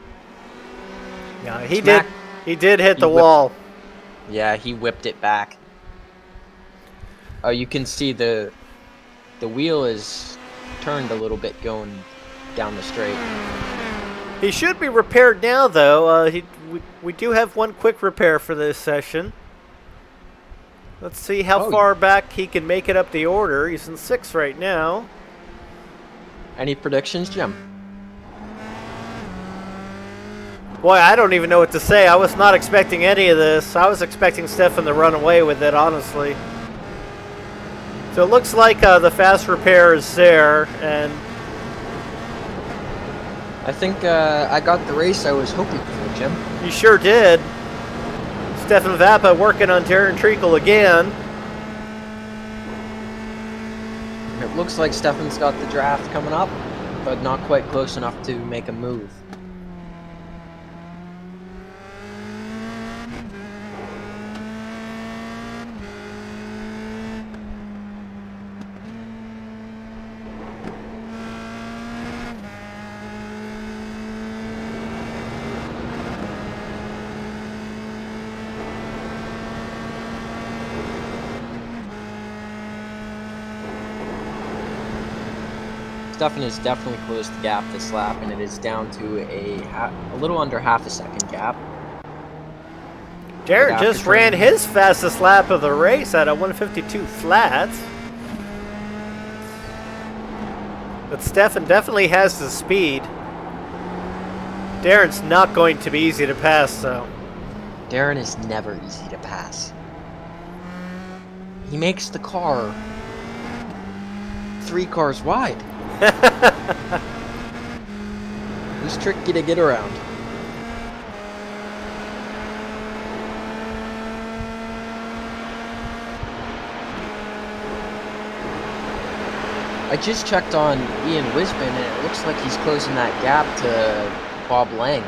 Yeah, he Smack. did hit the He whipped- wall. Yeah, he whipped it back. Oh, you can see the wheel is turned a little bit going down the straight. He should be repaired now, though. We do have one quick repair for this session. Let's see how Oh. far back he can make it up the order. He's in 6th right now. Any predictions, Jim? Boy, I don't even know what to say. I was not expecting any of this. I was expecting Stefan to run away with it, honestly. So it looks like the fast repair is there, and I think I got the race I was hoping for, Jim. you sure did. Stefan Vappa working on Darren Treacle again. It looks like Stefan's got the draft coming up, but not quite close enough to make a move. Stefan has definitely closed the gap this lap, and it is down to a little under half a second gap. Darren After just ran turning- his fastest lap of the race at a 152 flat. But Stefan definitely has the speed. Darren's not going to be easy to pass, though. Darren is never easy to pass. He makes the car 3 cars wide. He's tricky to get around. I just checked on Ian Wisman, and it looks like he's closing that gap to Bob Lang.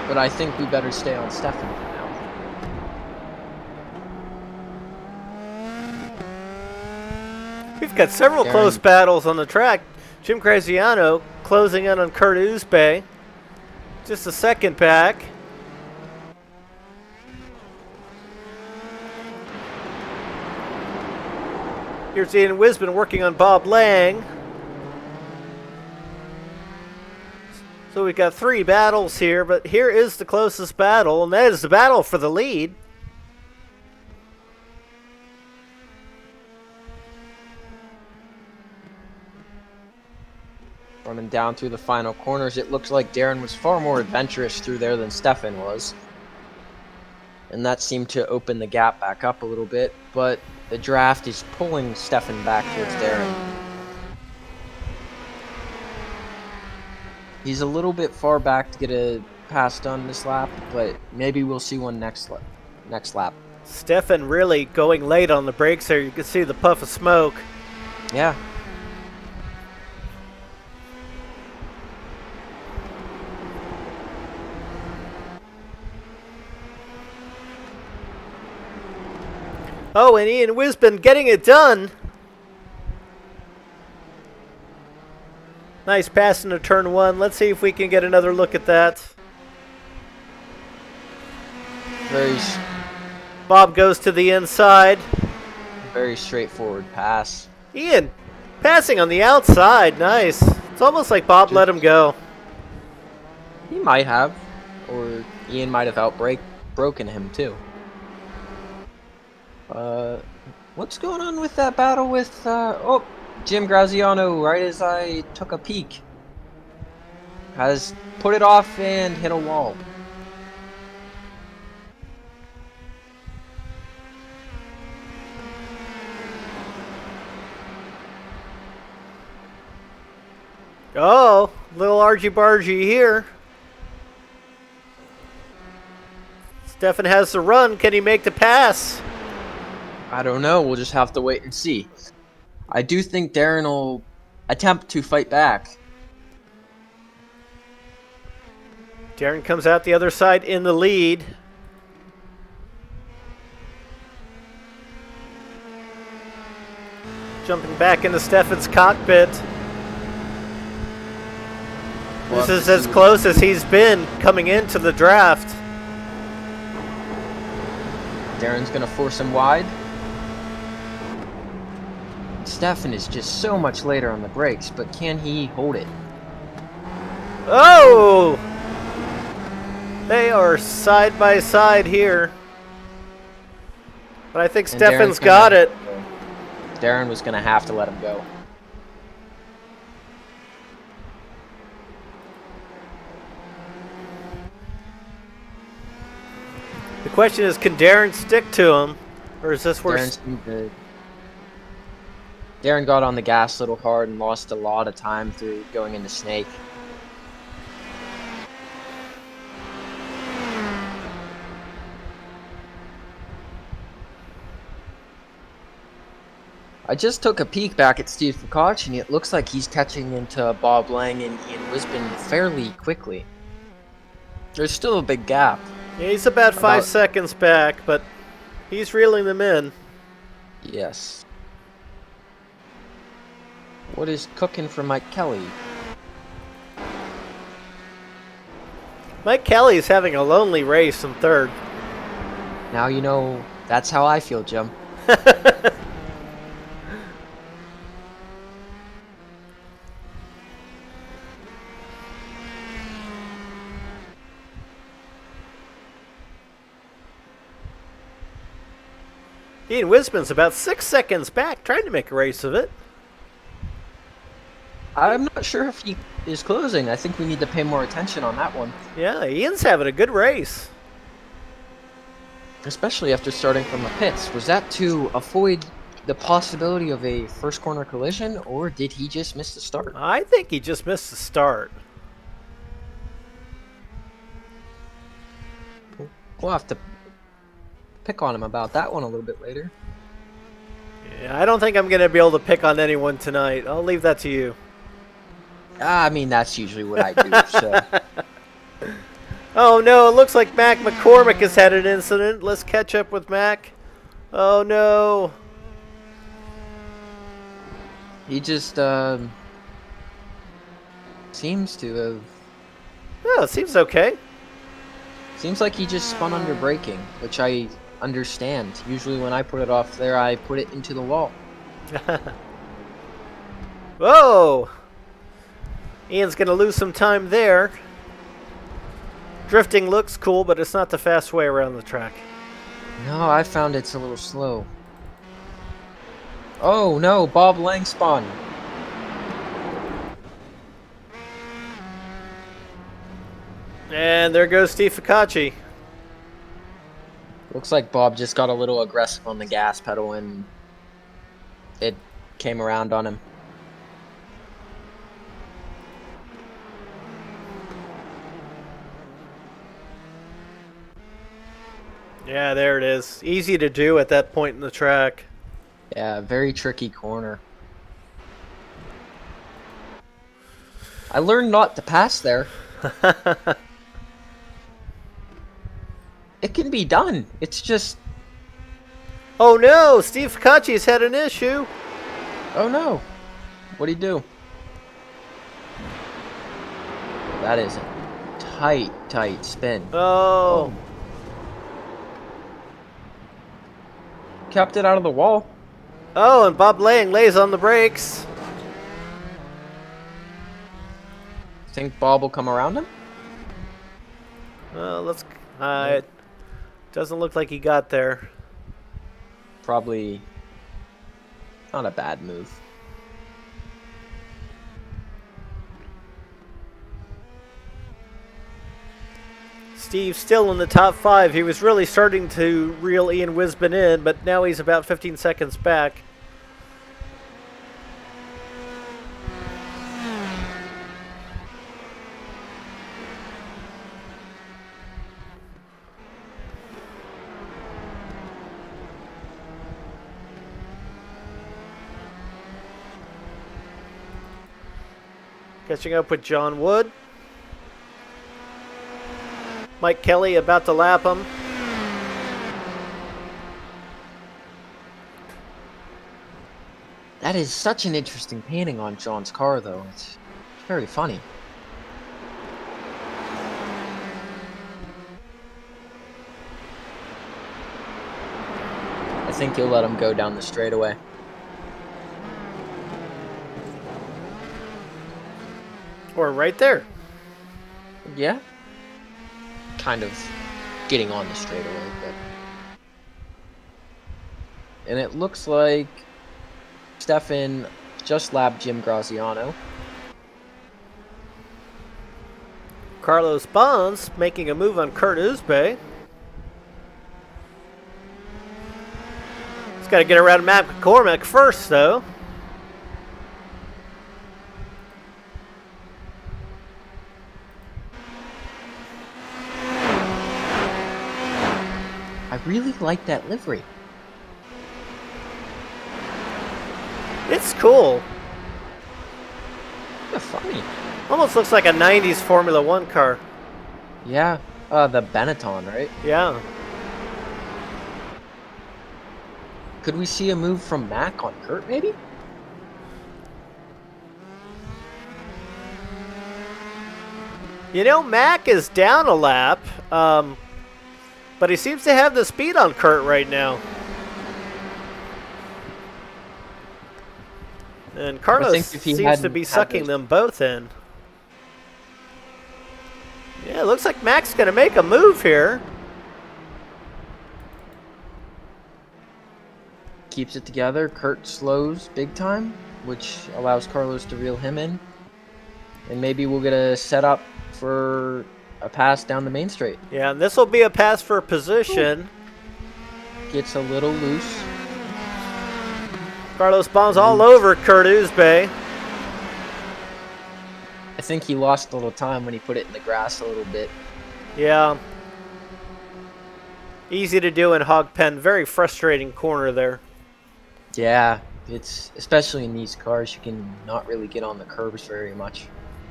But I think we better stay on Stefan for now. We've got several Darren. close battles on the track. Jim Graziano closing in on Kurt Uzbay. Just a second back. Here's Ian Wisman working on Bob Lang. So we've got 3 battles here, but here is the closest battle, and that is the battle for the lead. Running down through the final corners, it looks like Darren was far more adventurous through there than Stefan was. And that seemed to open the gap back up a little bit, but the draft is pulling Stefan back towards Darren. He's a little bit far back to get a pass done this lap, but maybe we'll see one next lap. Stefan really going late on the brakes there. You can see the puff of smoke. Yeah. Oh, and Ian Wisbin getting it done. Nice pass into turn 1. Let's see if we can get another look at that. Bob goes to the inside. Very straightforward pass. Ian passing on the outside. Nice. It's almost like Bob let him go. He might have, or Ian might have broken him too. What's going on with that battle with, oh, Jim Graziano, right as I took a peek, has put it off and hit a wall. Oh, little argy-bargy here. Stefan has the run. Can he make the pass? I don't know. We'll just have to wait and see. I do think Darren will attempt to fight back. Darren comes out the other side in the lead. Jumping back into Stefan's cockpit. This is as close as he's been coming into the draft. Darren's going to force him wide. Stefan is just so much later on the brakes, but can he hold it? Oh! They are side by side here. But I think Stefan's got it. Darren was going to have to let him go. The question is, can Darren stick to him? Or is this where... Darren got on the gas a little hard and lost a lot of time through going into Snake. I just took a peek back at Steve Foucault, and it looks like he's catching into Bob Lang and Ian Wisbin fairly quickly. There's still a big gap. Yeah, he's about 5 seconds back, but he's reeling them in. Yes. What is cooking for Mike Kelly? Mike Kelly's having a lonely race in third. Now you know that's how I feel, Jim. Ian Wisman's about 6 seconds back, trying to make a race of it. I'm not sure if he is closing. I think we need to pay more attention on that one. Yeah, Ian's having a good race. Especially after starting from the pits. Was that to avoid the possibility of a first corner collision, or did he just miss the start? I think he just missed the start. We'll have to pick on him about that one a little bit later. Yeah, I don't think I'm going to be able to pick on anyone tonight. I'll leave that to you. I mean, that's usually what I do, so... Oh no, it looks like Mac McCormack has had an incident. Let's catch up with Mac. Oh no. He just, seems to have... Oh, it seems okay. Seems like he just spun under braking, which I understand. Usually when I put it off there, I put it into the wall. Whoa! Ian's going to lose some time there. Drifting looks cool, but it's not the fast way around the track. No, I found it's a little slow. Oh no, Bob Lang spun. And there goes Steve Foucault. Looks like Bob just got a little aggressive on the gas pedal and it came around on him. Yeah, there it is. Easy to do at that point in the track. Yeah, very tricky corner. I learned not to pass there. It can be done. It's just, Oh no, Steve Focacci's had an issue. oh no. What'd he do? That is a tight spin. Oh. Kept it out of the wall. Oh, and Bob Lang lays on the brakes. Think Bob will come around him? Well, let's. It doesn't look like he got there. Probably not a bad move. Steve still in the top 5. He was really starting to reel Ian Wisbon in, but now he's about 15 seconds back. Catching up with John Wood. Mike Kelly about to lap him. That is such an interesting painting on John's car, though. It's very funny. I think you'll let him go down the straightaway. Or right there. Yeah. Kind of getting on the straightaway, but... And it looks like Stefan just lapped Jim Graziano. Carlos Bonds making a move on Kurt Uzbe. He's got to get around Matt McCormack first, though. I really like that livery. It's cool. Kinda funny. Almost looks like a 90s Formula One car. Yeah, the Benetton, right? Yeah. Could we see a move from Mac on Kurt, maybe? You know, Mac is down a lap, but he seems to have the speed on Kurt right now. And Carlos if he seems to hadn't be had sucking those- them both in. Yeah, it looks like Mac's going to make a move here. Keeps it together. Kurt slows big time, which allows Carlos to reel him in. And maybe we'll get a setup for a pass down the main straight. Yeah, and this will be a pass for position. Gets a little loose. Carlos Bonds all over Kurt Uzbe. I think he lost a little time when he put it in the grass a little bit. Yeah. Easy to do in Hog Pen. Very frustrating corner there. Yeah, it's especially in these cars, you can not really get on the curbs very much.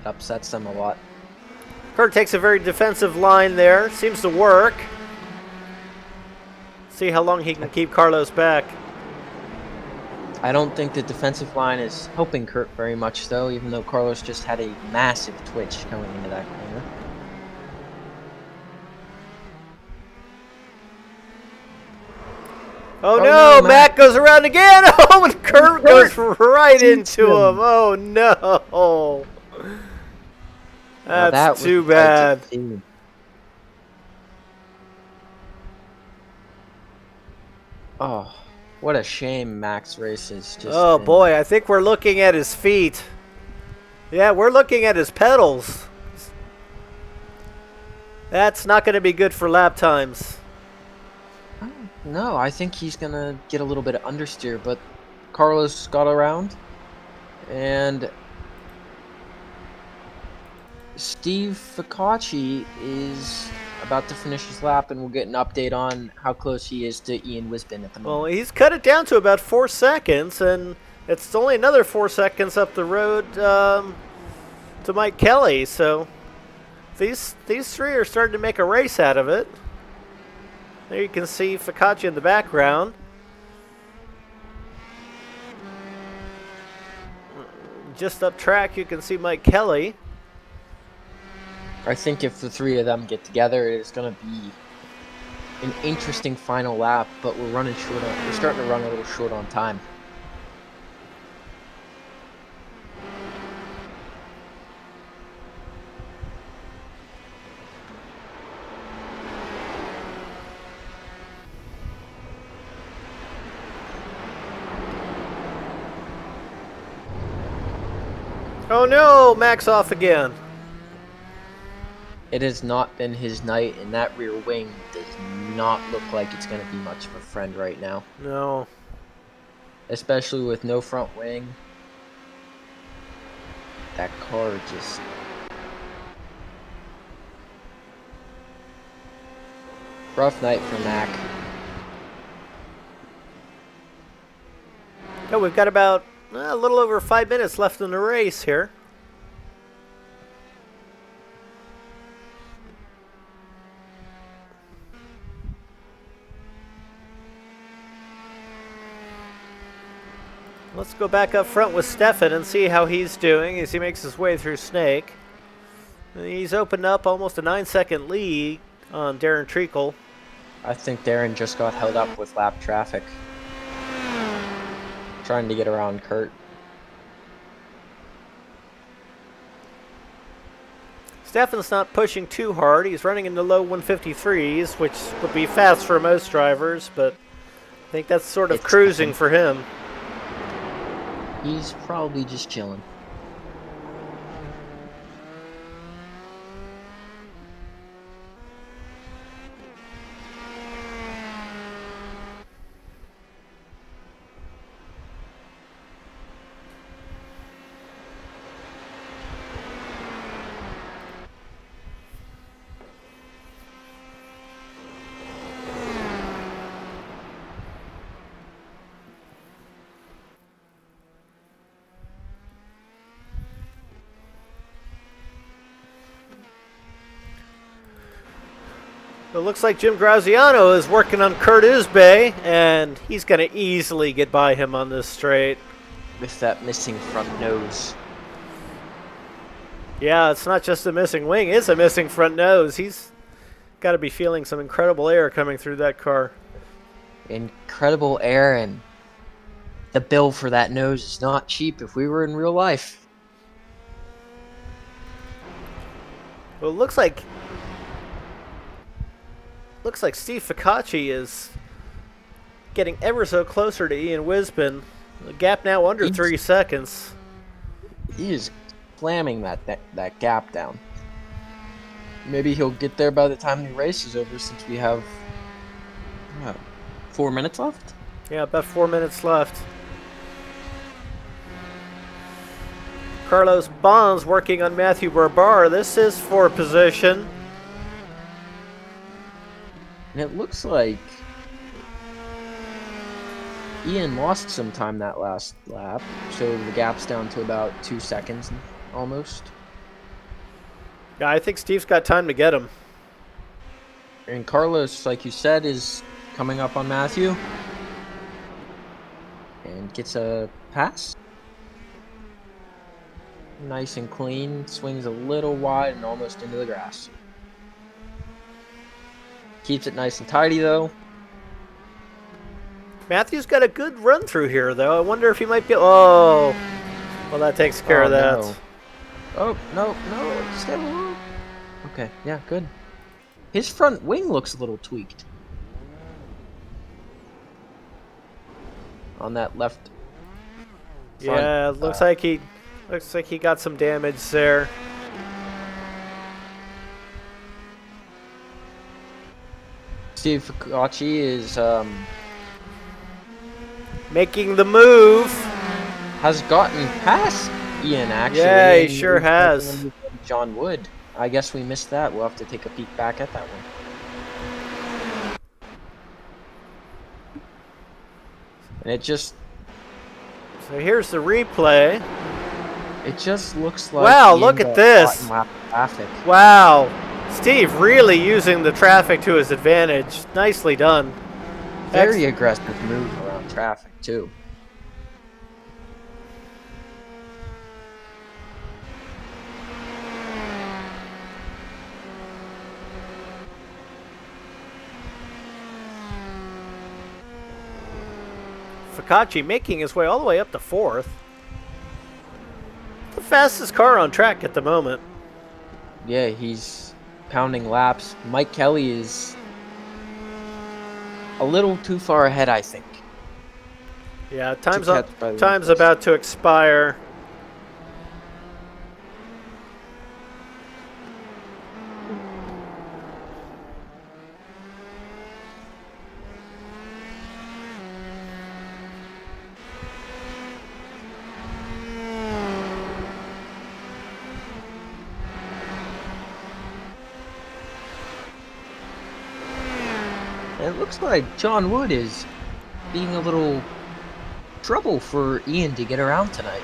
It upsets them a lot. Kurt takes a very defensive line there. Seems to work. See how long he can keep Carlos back. I don't think the defensive line is helping Kurt very much, though, even though Carlos just had a massive twitch going into that corner. Oh, Oh, no, no, Mac goes around again. Oh, and Kurt goes right into him. him. Oh, no. Now, That's that was too hard to bad. see. Oh, what a shame Max races just. Oh, been- boy, I think we're looking at his feet. Yeah, we're looking at his pedals. That's not going to be good for lap times. No, I think he's gonna get a little bit of understeer, but Carlos got around, and Steve Focacci is about to finish his lap, and we'll get an update on how close he is to Ian Wisbin at the Well, moment. he's cut it down to about 4 seconds, and it's only another 4 seconds up the road to Mike Kelly. So these three are starting to make a race out of it. There you can see Focaccia in the background. Just up track, you can see Mike Kelly. I think if the three of them get together, it's going to be an interesting final lap, but we're starting to run a little short on time. Oh no, Max off again. It has not been his night, and that rear wing does not look like it's going to be much of a friend right now. No. Especially with no front wing. That car just... rough night for Mac. Oh, we've got about a little over 5 minutes left in the race here. Let's go back up front with Stefan and see how he's doing as he makes his way through Snake. He's opened up almost a 9-second lead on Darren Treacle. I think Darren just got held up with lap traffic. Trying to get around Kurt. Stefan's not pushing too hard. He's running in the low 153s, which would be fast for most drivers, but I think that's sort of cruising for him. He's probably just chilling. It looks like Jim Graziano is working on Kurt Isbay, and he's going to easily get by him on this straight. With that missing front nose. Yeah, it's not just a missing wing, it's a missing front nose. He's got to be feeling some incredible air coming through that car. Incredible air, and the bill for that nose is not cheap if we were in real life. Well, it looks like Steve Focaccia is getting ever so closer to Ian Wisbin. The gap now under 3 seconds. He is slamming that gap down. Maybe he'll get there by the time the race is over, since we have 4 minutes left. Yeah, about 4 minutes left. Carlos Bonds working on Matthew Barbar. This is for position. And it looks like Ian lost some time that last lap, so the gap's down to about 2 seconds almost. Yeah, I think Steve's got time to get him. And Carlos, like you said, is coming up on Matthew. And gets a pass. Nice and clean, swings a little wide and almost into the grass. Keeps it nice and tidy though. Matthew's got a good run through here, though. I wonder if he might be... Oh, well, that takes care of that. No. Oh, no. Just have a look. Okay, yeah, good. His front wing looks a little tweaked. On that left front, Yeah, it looks like he got some damage there. Steve Focaccia is Making the move. has gotten past Ian actually. Yeah, he and sure he's has. John Wood I guess we missed that. We'll have to take a peek back at that one. And it just So here's the replay. It just looks like Wow, Ian look at got this. caught in lap traffic. Wow. Steve really using the traffic to his advantage. Nicely done. Very aggressive move around traffic too. Fakachi making his way all the way up to 4th. The fastest car on track at the moment. Yeah, he's pounding laps. Mike Kelly is a little too far ahead, I think. Yeah, catch by the time's rest. about to expire. And it looks like John Wood is being a little trouble for Ian to get around tonight.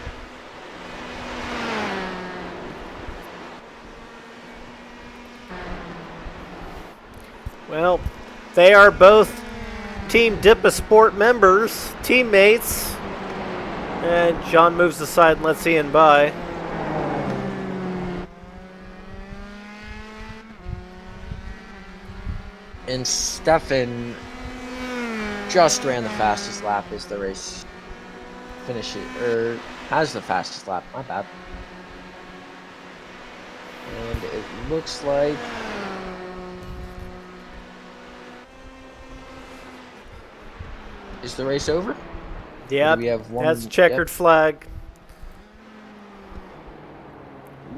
Well, they are both Team Dipasport members, teammates. And John moves aside and lets Ian by. And Stefan just ran the fastest lap as the race finishes, or has the fastest lap, my bad. And it looks like is the race over? Yeah, We have one. that's checkered flag.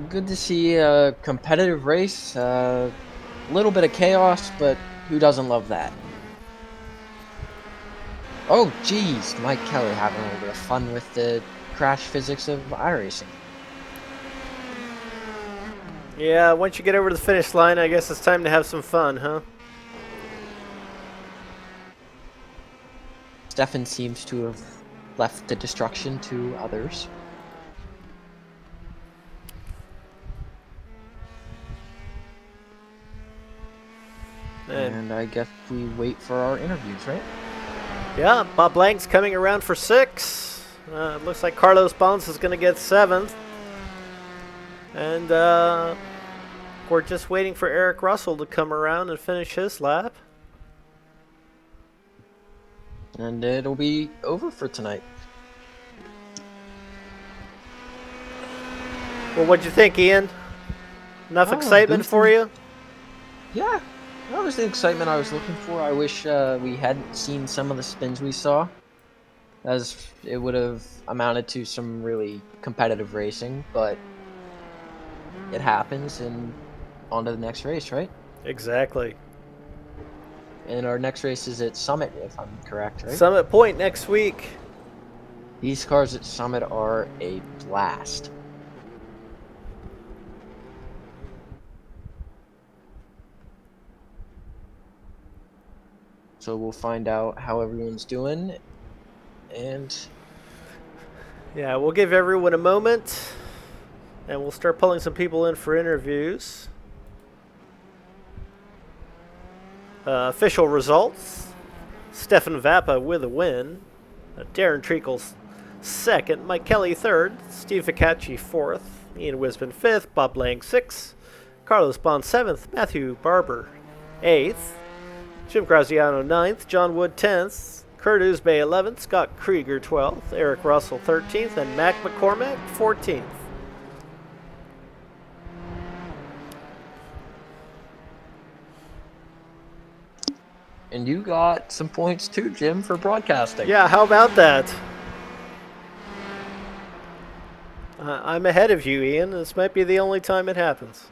Good to see a competitive race. A little bit of chaos, but who doesn't love that? Oh, geez, Mike Kelly having a little bit of fun with the crash physics of iRacing. Yeah, once you get over the finish line, I guess it's time to have some fun, huh? Stefan seems to have left the destruction to others. And I guess we wait for our interviews, right? Yeah, Bob Blank's coming around for 6. Looks like Carlos Bonds is going to get 7th. And we're just waiting for Eric Russell to come around and finish his lap. And it'll be over for tonight. Well, what'd you think, Ian? Enough Oh, excitement good for you? Yeah, that was the excitement I was looking for. I wish we hadn't seen some of the spins we saw, as it would have amounted to some really competitive racing, but it happens, and on to the next race, right? Exactly. And our next race is at Summit, if I'm correct, right? Summit Point next week. These cars at Summit are a blast. So we'll find out how everyone's doing, and Yeah, we'll give everyone a moment, and we'll start pulling some people in for interviews. Official results. Stefan Vappa with a win. Darren Treacle's 2nd. Mike Kelly 3rd. Steve Ficacci 4th. Ian Wisman 5th. Bob Lang 6th. Carlos Bond 7th. Matthew Barber 8th. Jim Graziano 9th. John Wood 10th. Kurt Uzbay 11th. Scott Krieger 12th. Eric Russell 13th. And Mac McCormack 14th. And you got some points too, Jim, for broadcasting. Yeah, how about that? I'm ahead of you, Ian. This might be the only time it happens.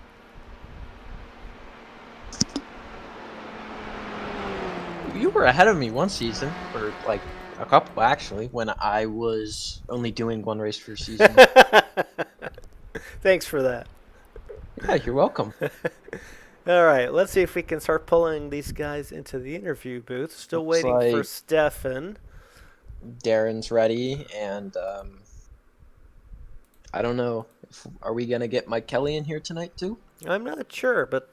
You were ahead of me one season, or like a couple actually, when I was only doing one race per season. Thanks for that. Yeah, you're welcome. All right, let's see if we can start pulling these guys into the interview booth. Still Looks waiting for like- Stefan. Darren's ready, and I don't know. Are we gonna get Mike Kelly in here tonight too? I'm not sure, but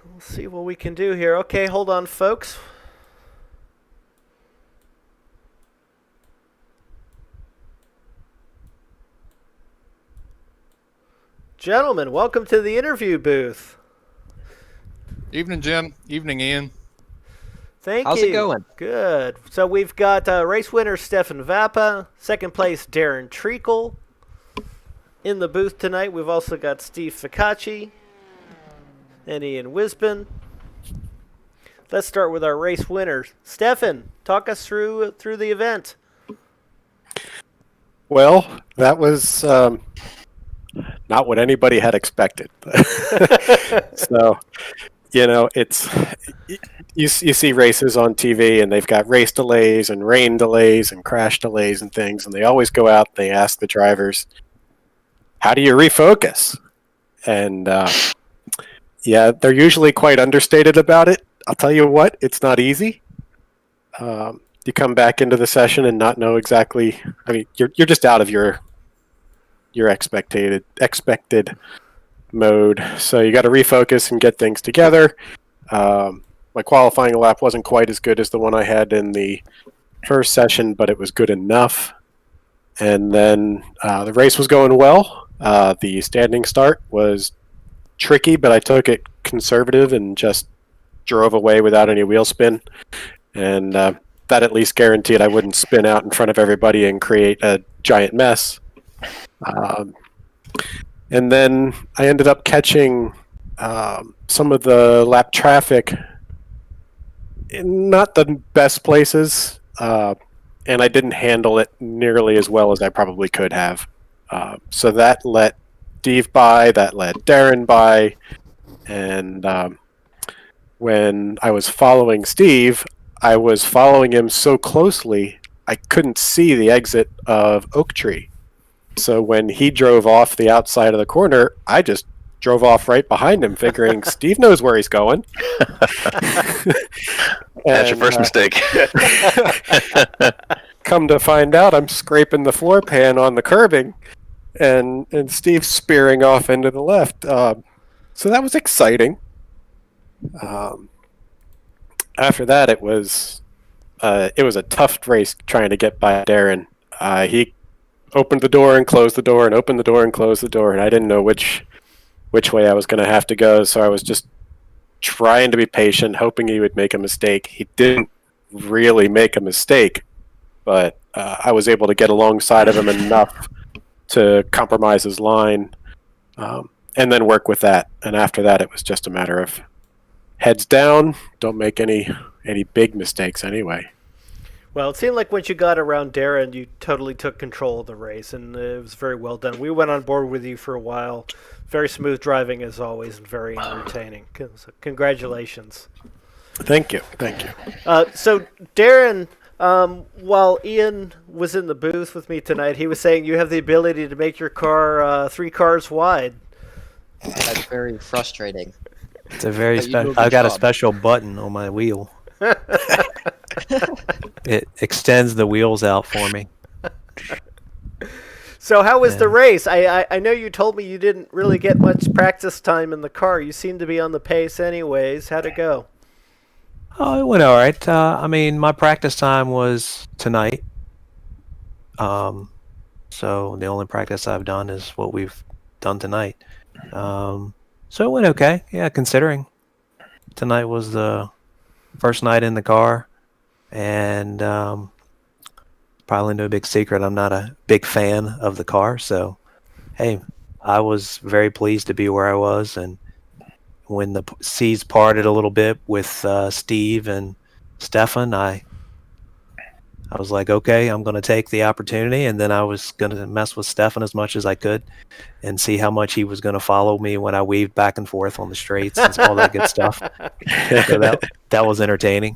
we'll see what we can do here. Okay, hold on, folks. Gentlemen, welcome to the interview booth. Evening, Jim. Evening, Ian. Thank How's you. it going? Good. So we've got race winner Stefan Vappa, second place Darren Treacle. In the booth tonight, we've also got Steve Ficacci and Ian Wisbin. Let's start with our race winners. Stefan, talk us through the event. Well, that was not what anybody had expected. So, it's you see races on TV and they've got race delays and rain delays and crash delays and things, and they always go out and they ask the drivers, how do you refocus? And they're usually quite understated about it. I'll tell you what, it's not easy. You come back into the session and not know exactly. I mean, you're just out of your expected mode. So you got to refocus and get things together. My qualifying lap wasn't quite as good as the one I had in the first session, but it was good enough. And then the race was going well. The standing start was tricky, but I took it conservative and just drove away without any wheel spin. And that at least guaranteed I wouldn't spin out in front of everybody and create a giant mess. And then I ended up catching some of the lap traffic in not the best places, and I didn't handle it nearly as well as I probably could have. So that let Steve by, that let Darren by, and when I was following Steve, I was following him so closely I couldn't see the exit of Oak Tree. So when he drove off the outside of the corner, I just drove off right behind him, figuring Steve knows where he's going. That's your first mistake. Come to find out, I'm scraping the floor pan on the curbing, and Steve's spearing off into the left. So that was exciting. After that, it was a tough race trying to get by Darren. He opened the door and closed the door and opened the door and closed the door, and I didn't know which way I was going to have to go, so I was just trying to be patient, hoping he would make a mistake. He didn't really make a mistake, but I was able to get alongside of him enough to compromise his line, and then work with that. And after that, it was just a matter of heads down, don't make any big mistakes anyway. Well, it seemed like once you got around Darren, you totally took control of the race, and it was very well done. We went on board with you for a while. Very smooth driving as always, and very entertaining. So congratulations. Thank you. So Darren, while Ian was in the booth with me tonight, he was saying you have the ability to make your car 3 cars wide. That's very frustrating. It's a very But you do a special. good I've got a job. special button on my wheel. It extends the wheels out for me. So how was the Yeah. race? I know you told me you didn't really get much practice time in the car. You seemed to be on the pace anyways. How'd it go? Oh, it went all right. I mean, my practice time was tonight. So the only practice I've done is what we've done tonight. So it went okay. Yeah, considering tonight was the first night in the car, and probably no big secret, I'm not a big fan of the car. So, hey, I was very pleased to be where I was, and when the seas parted a little bit with Steve and Stefan, I was like, okay, I'm going to take the opportunity, and then I was going to mess with Stefan as much as I could and see how much he was going to follow me when I weaved back and forth on the straights and all that good stuff. So that was entertaining.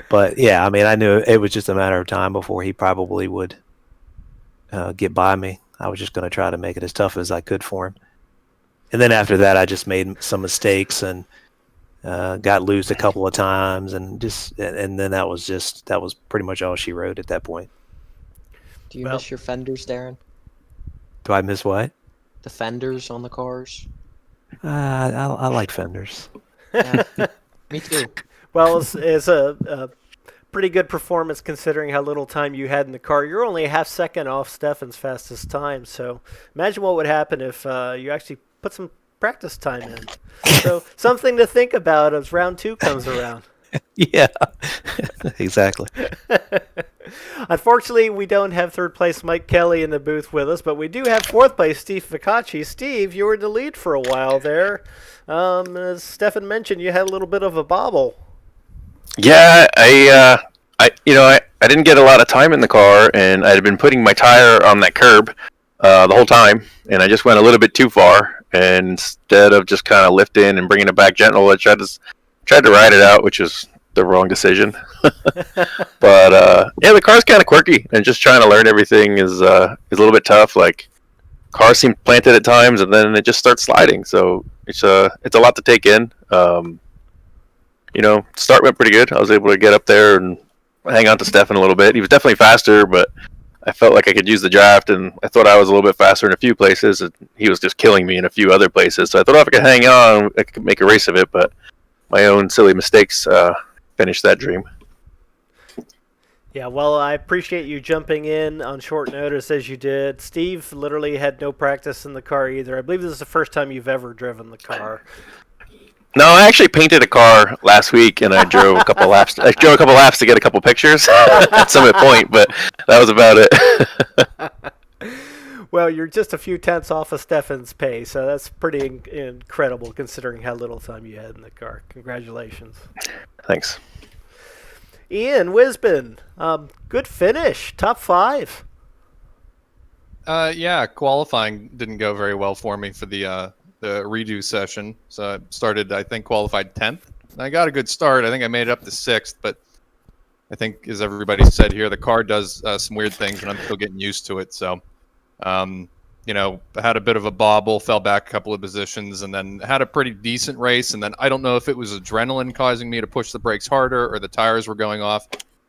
But yeah, I mean, I knew it was just a matter of time before he probably would get by me. I was just going to try to make it as tough as I could for him. And then after that, I just made some mistakes and got loose a couple of times, and then that was pretty much all she wrote at that point. Do you miss your fenders, Darren? Do I miss what? The fenders on the cars? I like fenders. Yeah, me too. Well, it's a pretty good performance considering how little time you had in the car. You're only a half second off Stefan's fastest time, so imagine what would happen if you actually put some practice time in. So something to think about as round 2 comes around. Yeah, exactly. Unfortunately, we don't have third place Mike Kelly in the booth with us, but we do have fourth place Steve Ficacci. Steve, you were in the lead for a while there. As Stefan mentioned, you had a little bit of a bobble. Yeah, I didn't get a lot of time in the car, and I had been putting my tire on that curb the whole time, and I just went a little bit too far. And instead of just kind of lifting and bringing it back gentle, I tried to ride it out, which is the wrong decision. But yeah, the car's kind of quirky, and just trying to learn everything is a little bit tough. Like, cars seem planted at times, and then it just starts sliding. So it's a lot to take in. Start went pretty good. I was able to get up there and hang on to Stefan a little bit. He was definitely faster, but I felt like I could use the draft, and I thought I was a little bit faster in a few places, and he was just killing me in a few other places. So I thought if I could hang on, I could make a race of it, but my own silly mistakes finished that dream. Yeah, well, I appreciate you jumping in on short notice as you did. Steve literally had no practice in the car either. I believe this is the first time you've ever driven the car. No, I actually painted a car last week, and I drove a couple laps. I drove a couple laps to get a couple pictures at Summit Point, but that was about it. Well, you're just a few tenths off of Stefan's pace, so that's pretty incredible considering how little time you had in the car. Congratulations. Thanks. Ian Wisbin, good finish, top 5. Yeah, qualifying didn't go very well for me for the redo session. So I started, I think, qualified 10th. And I got a good start. I think I made it up to 6th, but I think, as everybody said here, the car does some weird things, and I'm still getting used to it. So, I had a bit of a bobble, fell back a couple of positions, and then had a pretty decent race. And then I don't know if it was adrenaline causing me to push the brakes harder, or the tires were going off,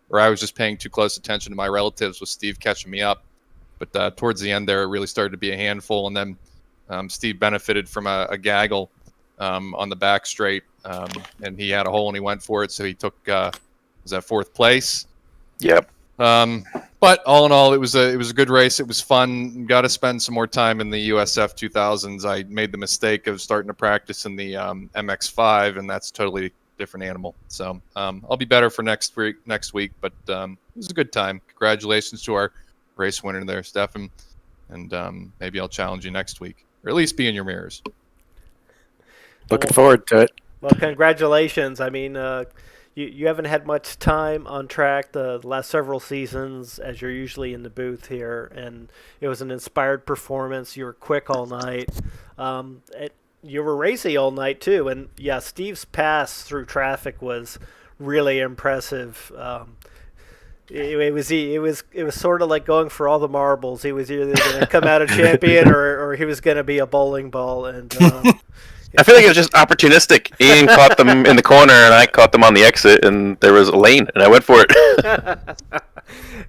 or I was just paying too close attention to my relatives with Steve catching me up. But towards the end there, it really started to be a handful. And then Steve benefited from a gaggle on the back straight, and he had a hole and he went for it. So he took was that 4th place? Yep. But all in all, it was a good race. It was fun. Got to spend some more time in the USF 2000s. I made the mistake of starting to practice in the MX5, and that's a totally different animal. So I'll be better for next week. But it was a good time. Congratulations to our race winner there, Stefan. And maybe I'll challenge you next week, or at least be in your mirrors. Looking forward to it. Well, congratulations. I mean, you haven't had much time on track the last several seasons, as you're usually in the booth here, and it was an inspired performance. You were quick all night. You were racy all night too, and yeah, Steve's pass through traffic was really impressive. It was sort of like going for all the marbles. He was either going to come out a champion or he was going to be a bowling ball, and I feel like it was just opportunistic. Ian caught them in the corner, and I caught them on the exit, and there was a lane, and I went for it.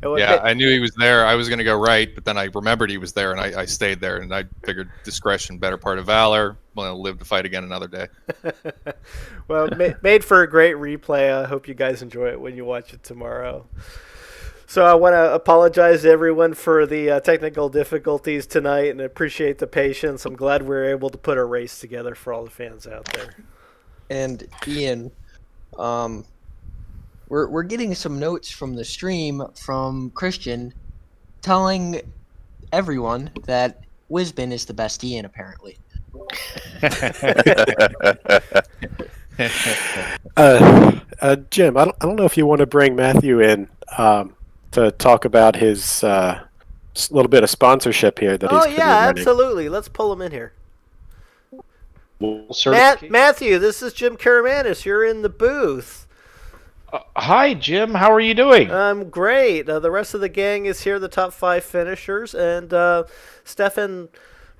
Yeah, I knew he was there. I was going to go right, but then I remembered he was there, and I stayed there, and I figured discretion, better part of valor. I'll live to fight again another day. Well, made for a great replay. I hope you guys enjoy it when you watch it tomorrow. So I want to apologize to everyone for the technical difficulties tonight, and appreciate the patience. I'm glad we were able to put a race together for all the fans out there. And Ian, we're getting some notes from the stream from Christian telling everyone that Wisbin is the best Ian, apparently. Jim, I don't know if you want to bring Matthew in to talk about his little bit of sponsorship here that he's Oh yeah, running. absolutely. Let's pull him in here. Well, Matthew, this is Jim Karamanis. You're in the booth. Hi, Jim. How are you doing? I'm great. The rest of the gang is here, the top 5 finishers, and Stefan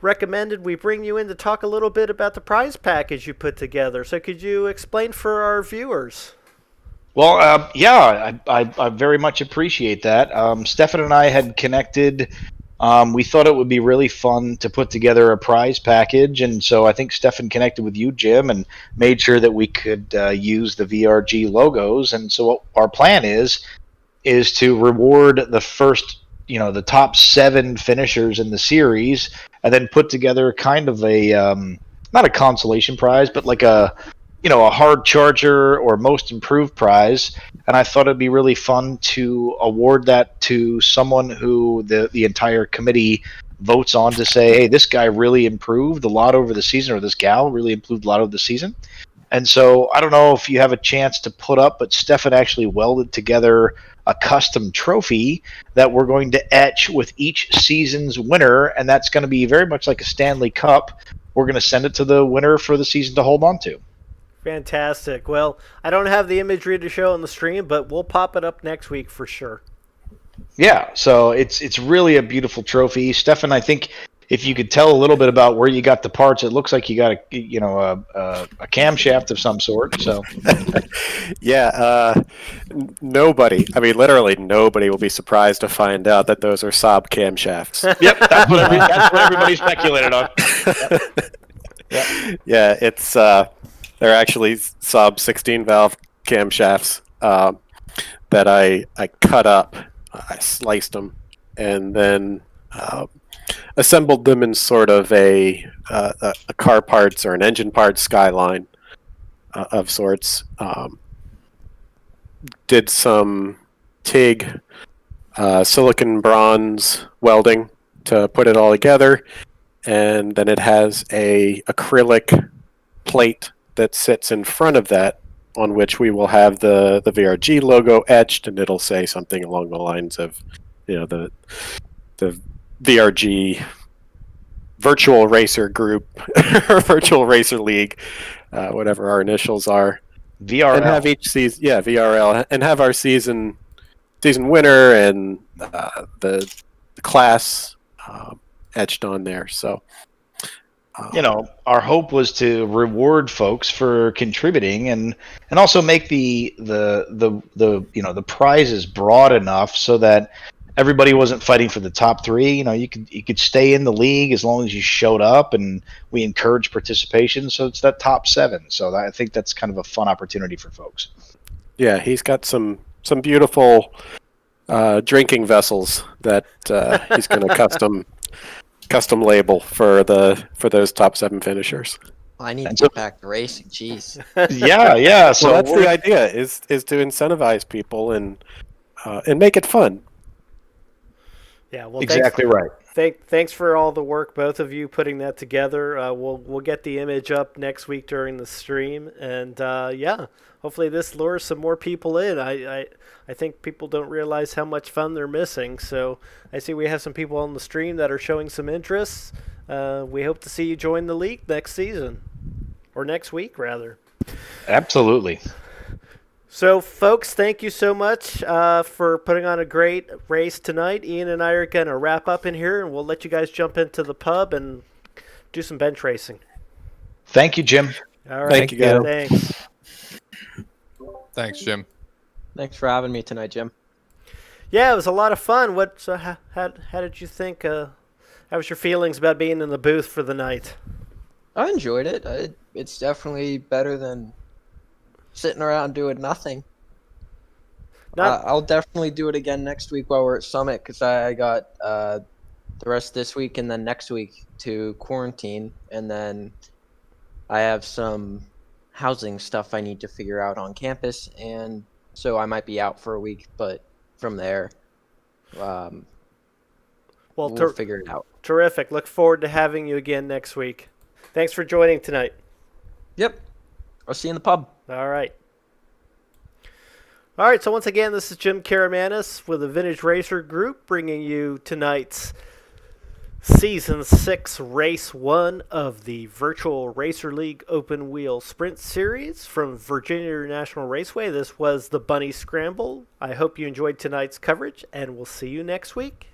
recommended we bring you in to talk a little bit about the prize package you put together. So could you explain for our viewers? Well, yeah, I very much appreciate that. Stefan and I had connected. We thought it would be really fun to put together a prize package, and so I think Stefan connected with you, Jim, and made sure that we could use the VRG logos. And so what our plan is to reward the first, the top 7 finishers in the series, and then put together kind of a not a consolation prize, but like a hard charger or most improved prize. And I thought it'd be really fun to award that to someone who the entire committee votes on to say, hey, this guy really improved a lot over the season, or this gal really improved a lot over the season. And so I don't know if you have a chance to put up, but Stefan actually welded together a custom trophy that we're going to etch with each season's winner, and that's going to be very much like a Stanley Cup. We're going to send it to the winner for the season to hold on to. Fantastic. Well, I don't have the imagery to show on the stream, but we'll pop it up next week for sure. Yeah, so it's really a beautiful trophy. Stefan, I think if you could tell a little bit about where you got the parts, it looks like you got a camshaft of some sort. So Yeah, nobody, I mean, literally nobody will be surprised to find out that those are Saab camshafts. yep, that's what everybody speculated on. Yeah, it's they're actually Saab 16 valve camshafts that I cut up, I sliced them, and then assembled them in sort of a car parts or an engine parts skyline of sorts. Did some TIG silicon bronze welding to put it all together, and then it has a acrylic plate that sits in front of that, on which we will have the VRG logo etched, and it'll say something along the lines of, the VRG Virtual Racer Group or Virtual Racer League, whatever our initials are. VRL. And have each season, VRL, and have our season winner and the class etched on there. So. Our hope was to reward folks for contributing and also make the prizes broad enough so that everybody wasn't fighting for the top 3. You could stay in the league as long as you showed up, and we encourage participation. So it's that top 7. So I think that's kind of a fun opportunity for folks. Yeah, he's got some beautiful drinking vessels that he's going to custom label for those top 7 finishers. I need to get back to racing. Jeez. Yeah. So that's the idea: is to incentivize people and make it fun. Yeah, well, exactly right. Thanks for all the work, both of you, putting that together. We'll get the image up next week during the stream, and hopefully this lures some more people in. I think people don't realize how much fun they're missing. So I see we have some people on the stream that are showing some interest. We hope to see you join the league next season, or next week rather. Absolutely. So, folks, thank you so much for putting on a great race tonight. Ian and I are going to wrap up in here, and we'll let you guys jump into the pub and do some bench racing. Thank you, Jim. All right. Thank you, guys. Thanks. Thanks, Jim. Thanks for having me tonight, Jim. Yeah, it was a lot of fun. How did you think? How was your feelings about being in the booth for the night? I enjoyed it. It's definitely better than sitting around doing nothing. I'll definitely do it again next week while we're at Summit, because I got the rest of this week and then next week to quarantine, and then I have some housing stuff I need to figure out on campus, and so I might be out for a week, but from there, we'll figure it out. Terrific. Look forward to having you again next week. Thanks for joining tonight. Yep. I'll see you in the pub. All right. All right, so once again, this is Jim Karamanis with the Vintage Racer Group, bringing you tonight's Season 6, Race 1 of the Virtual Racer League Open Wheel Sprint Series from Virginia International Raceway. This was the Bunny Scramble. I hope you enjoyed tonight's coverage, and we'll see you next week.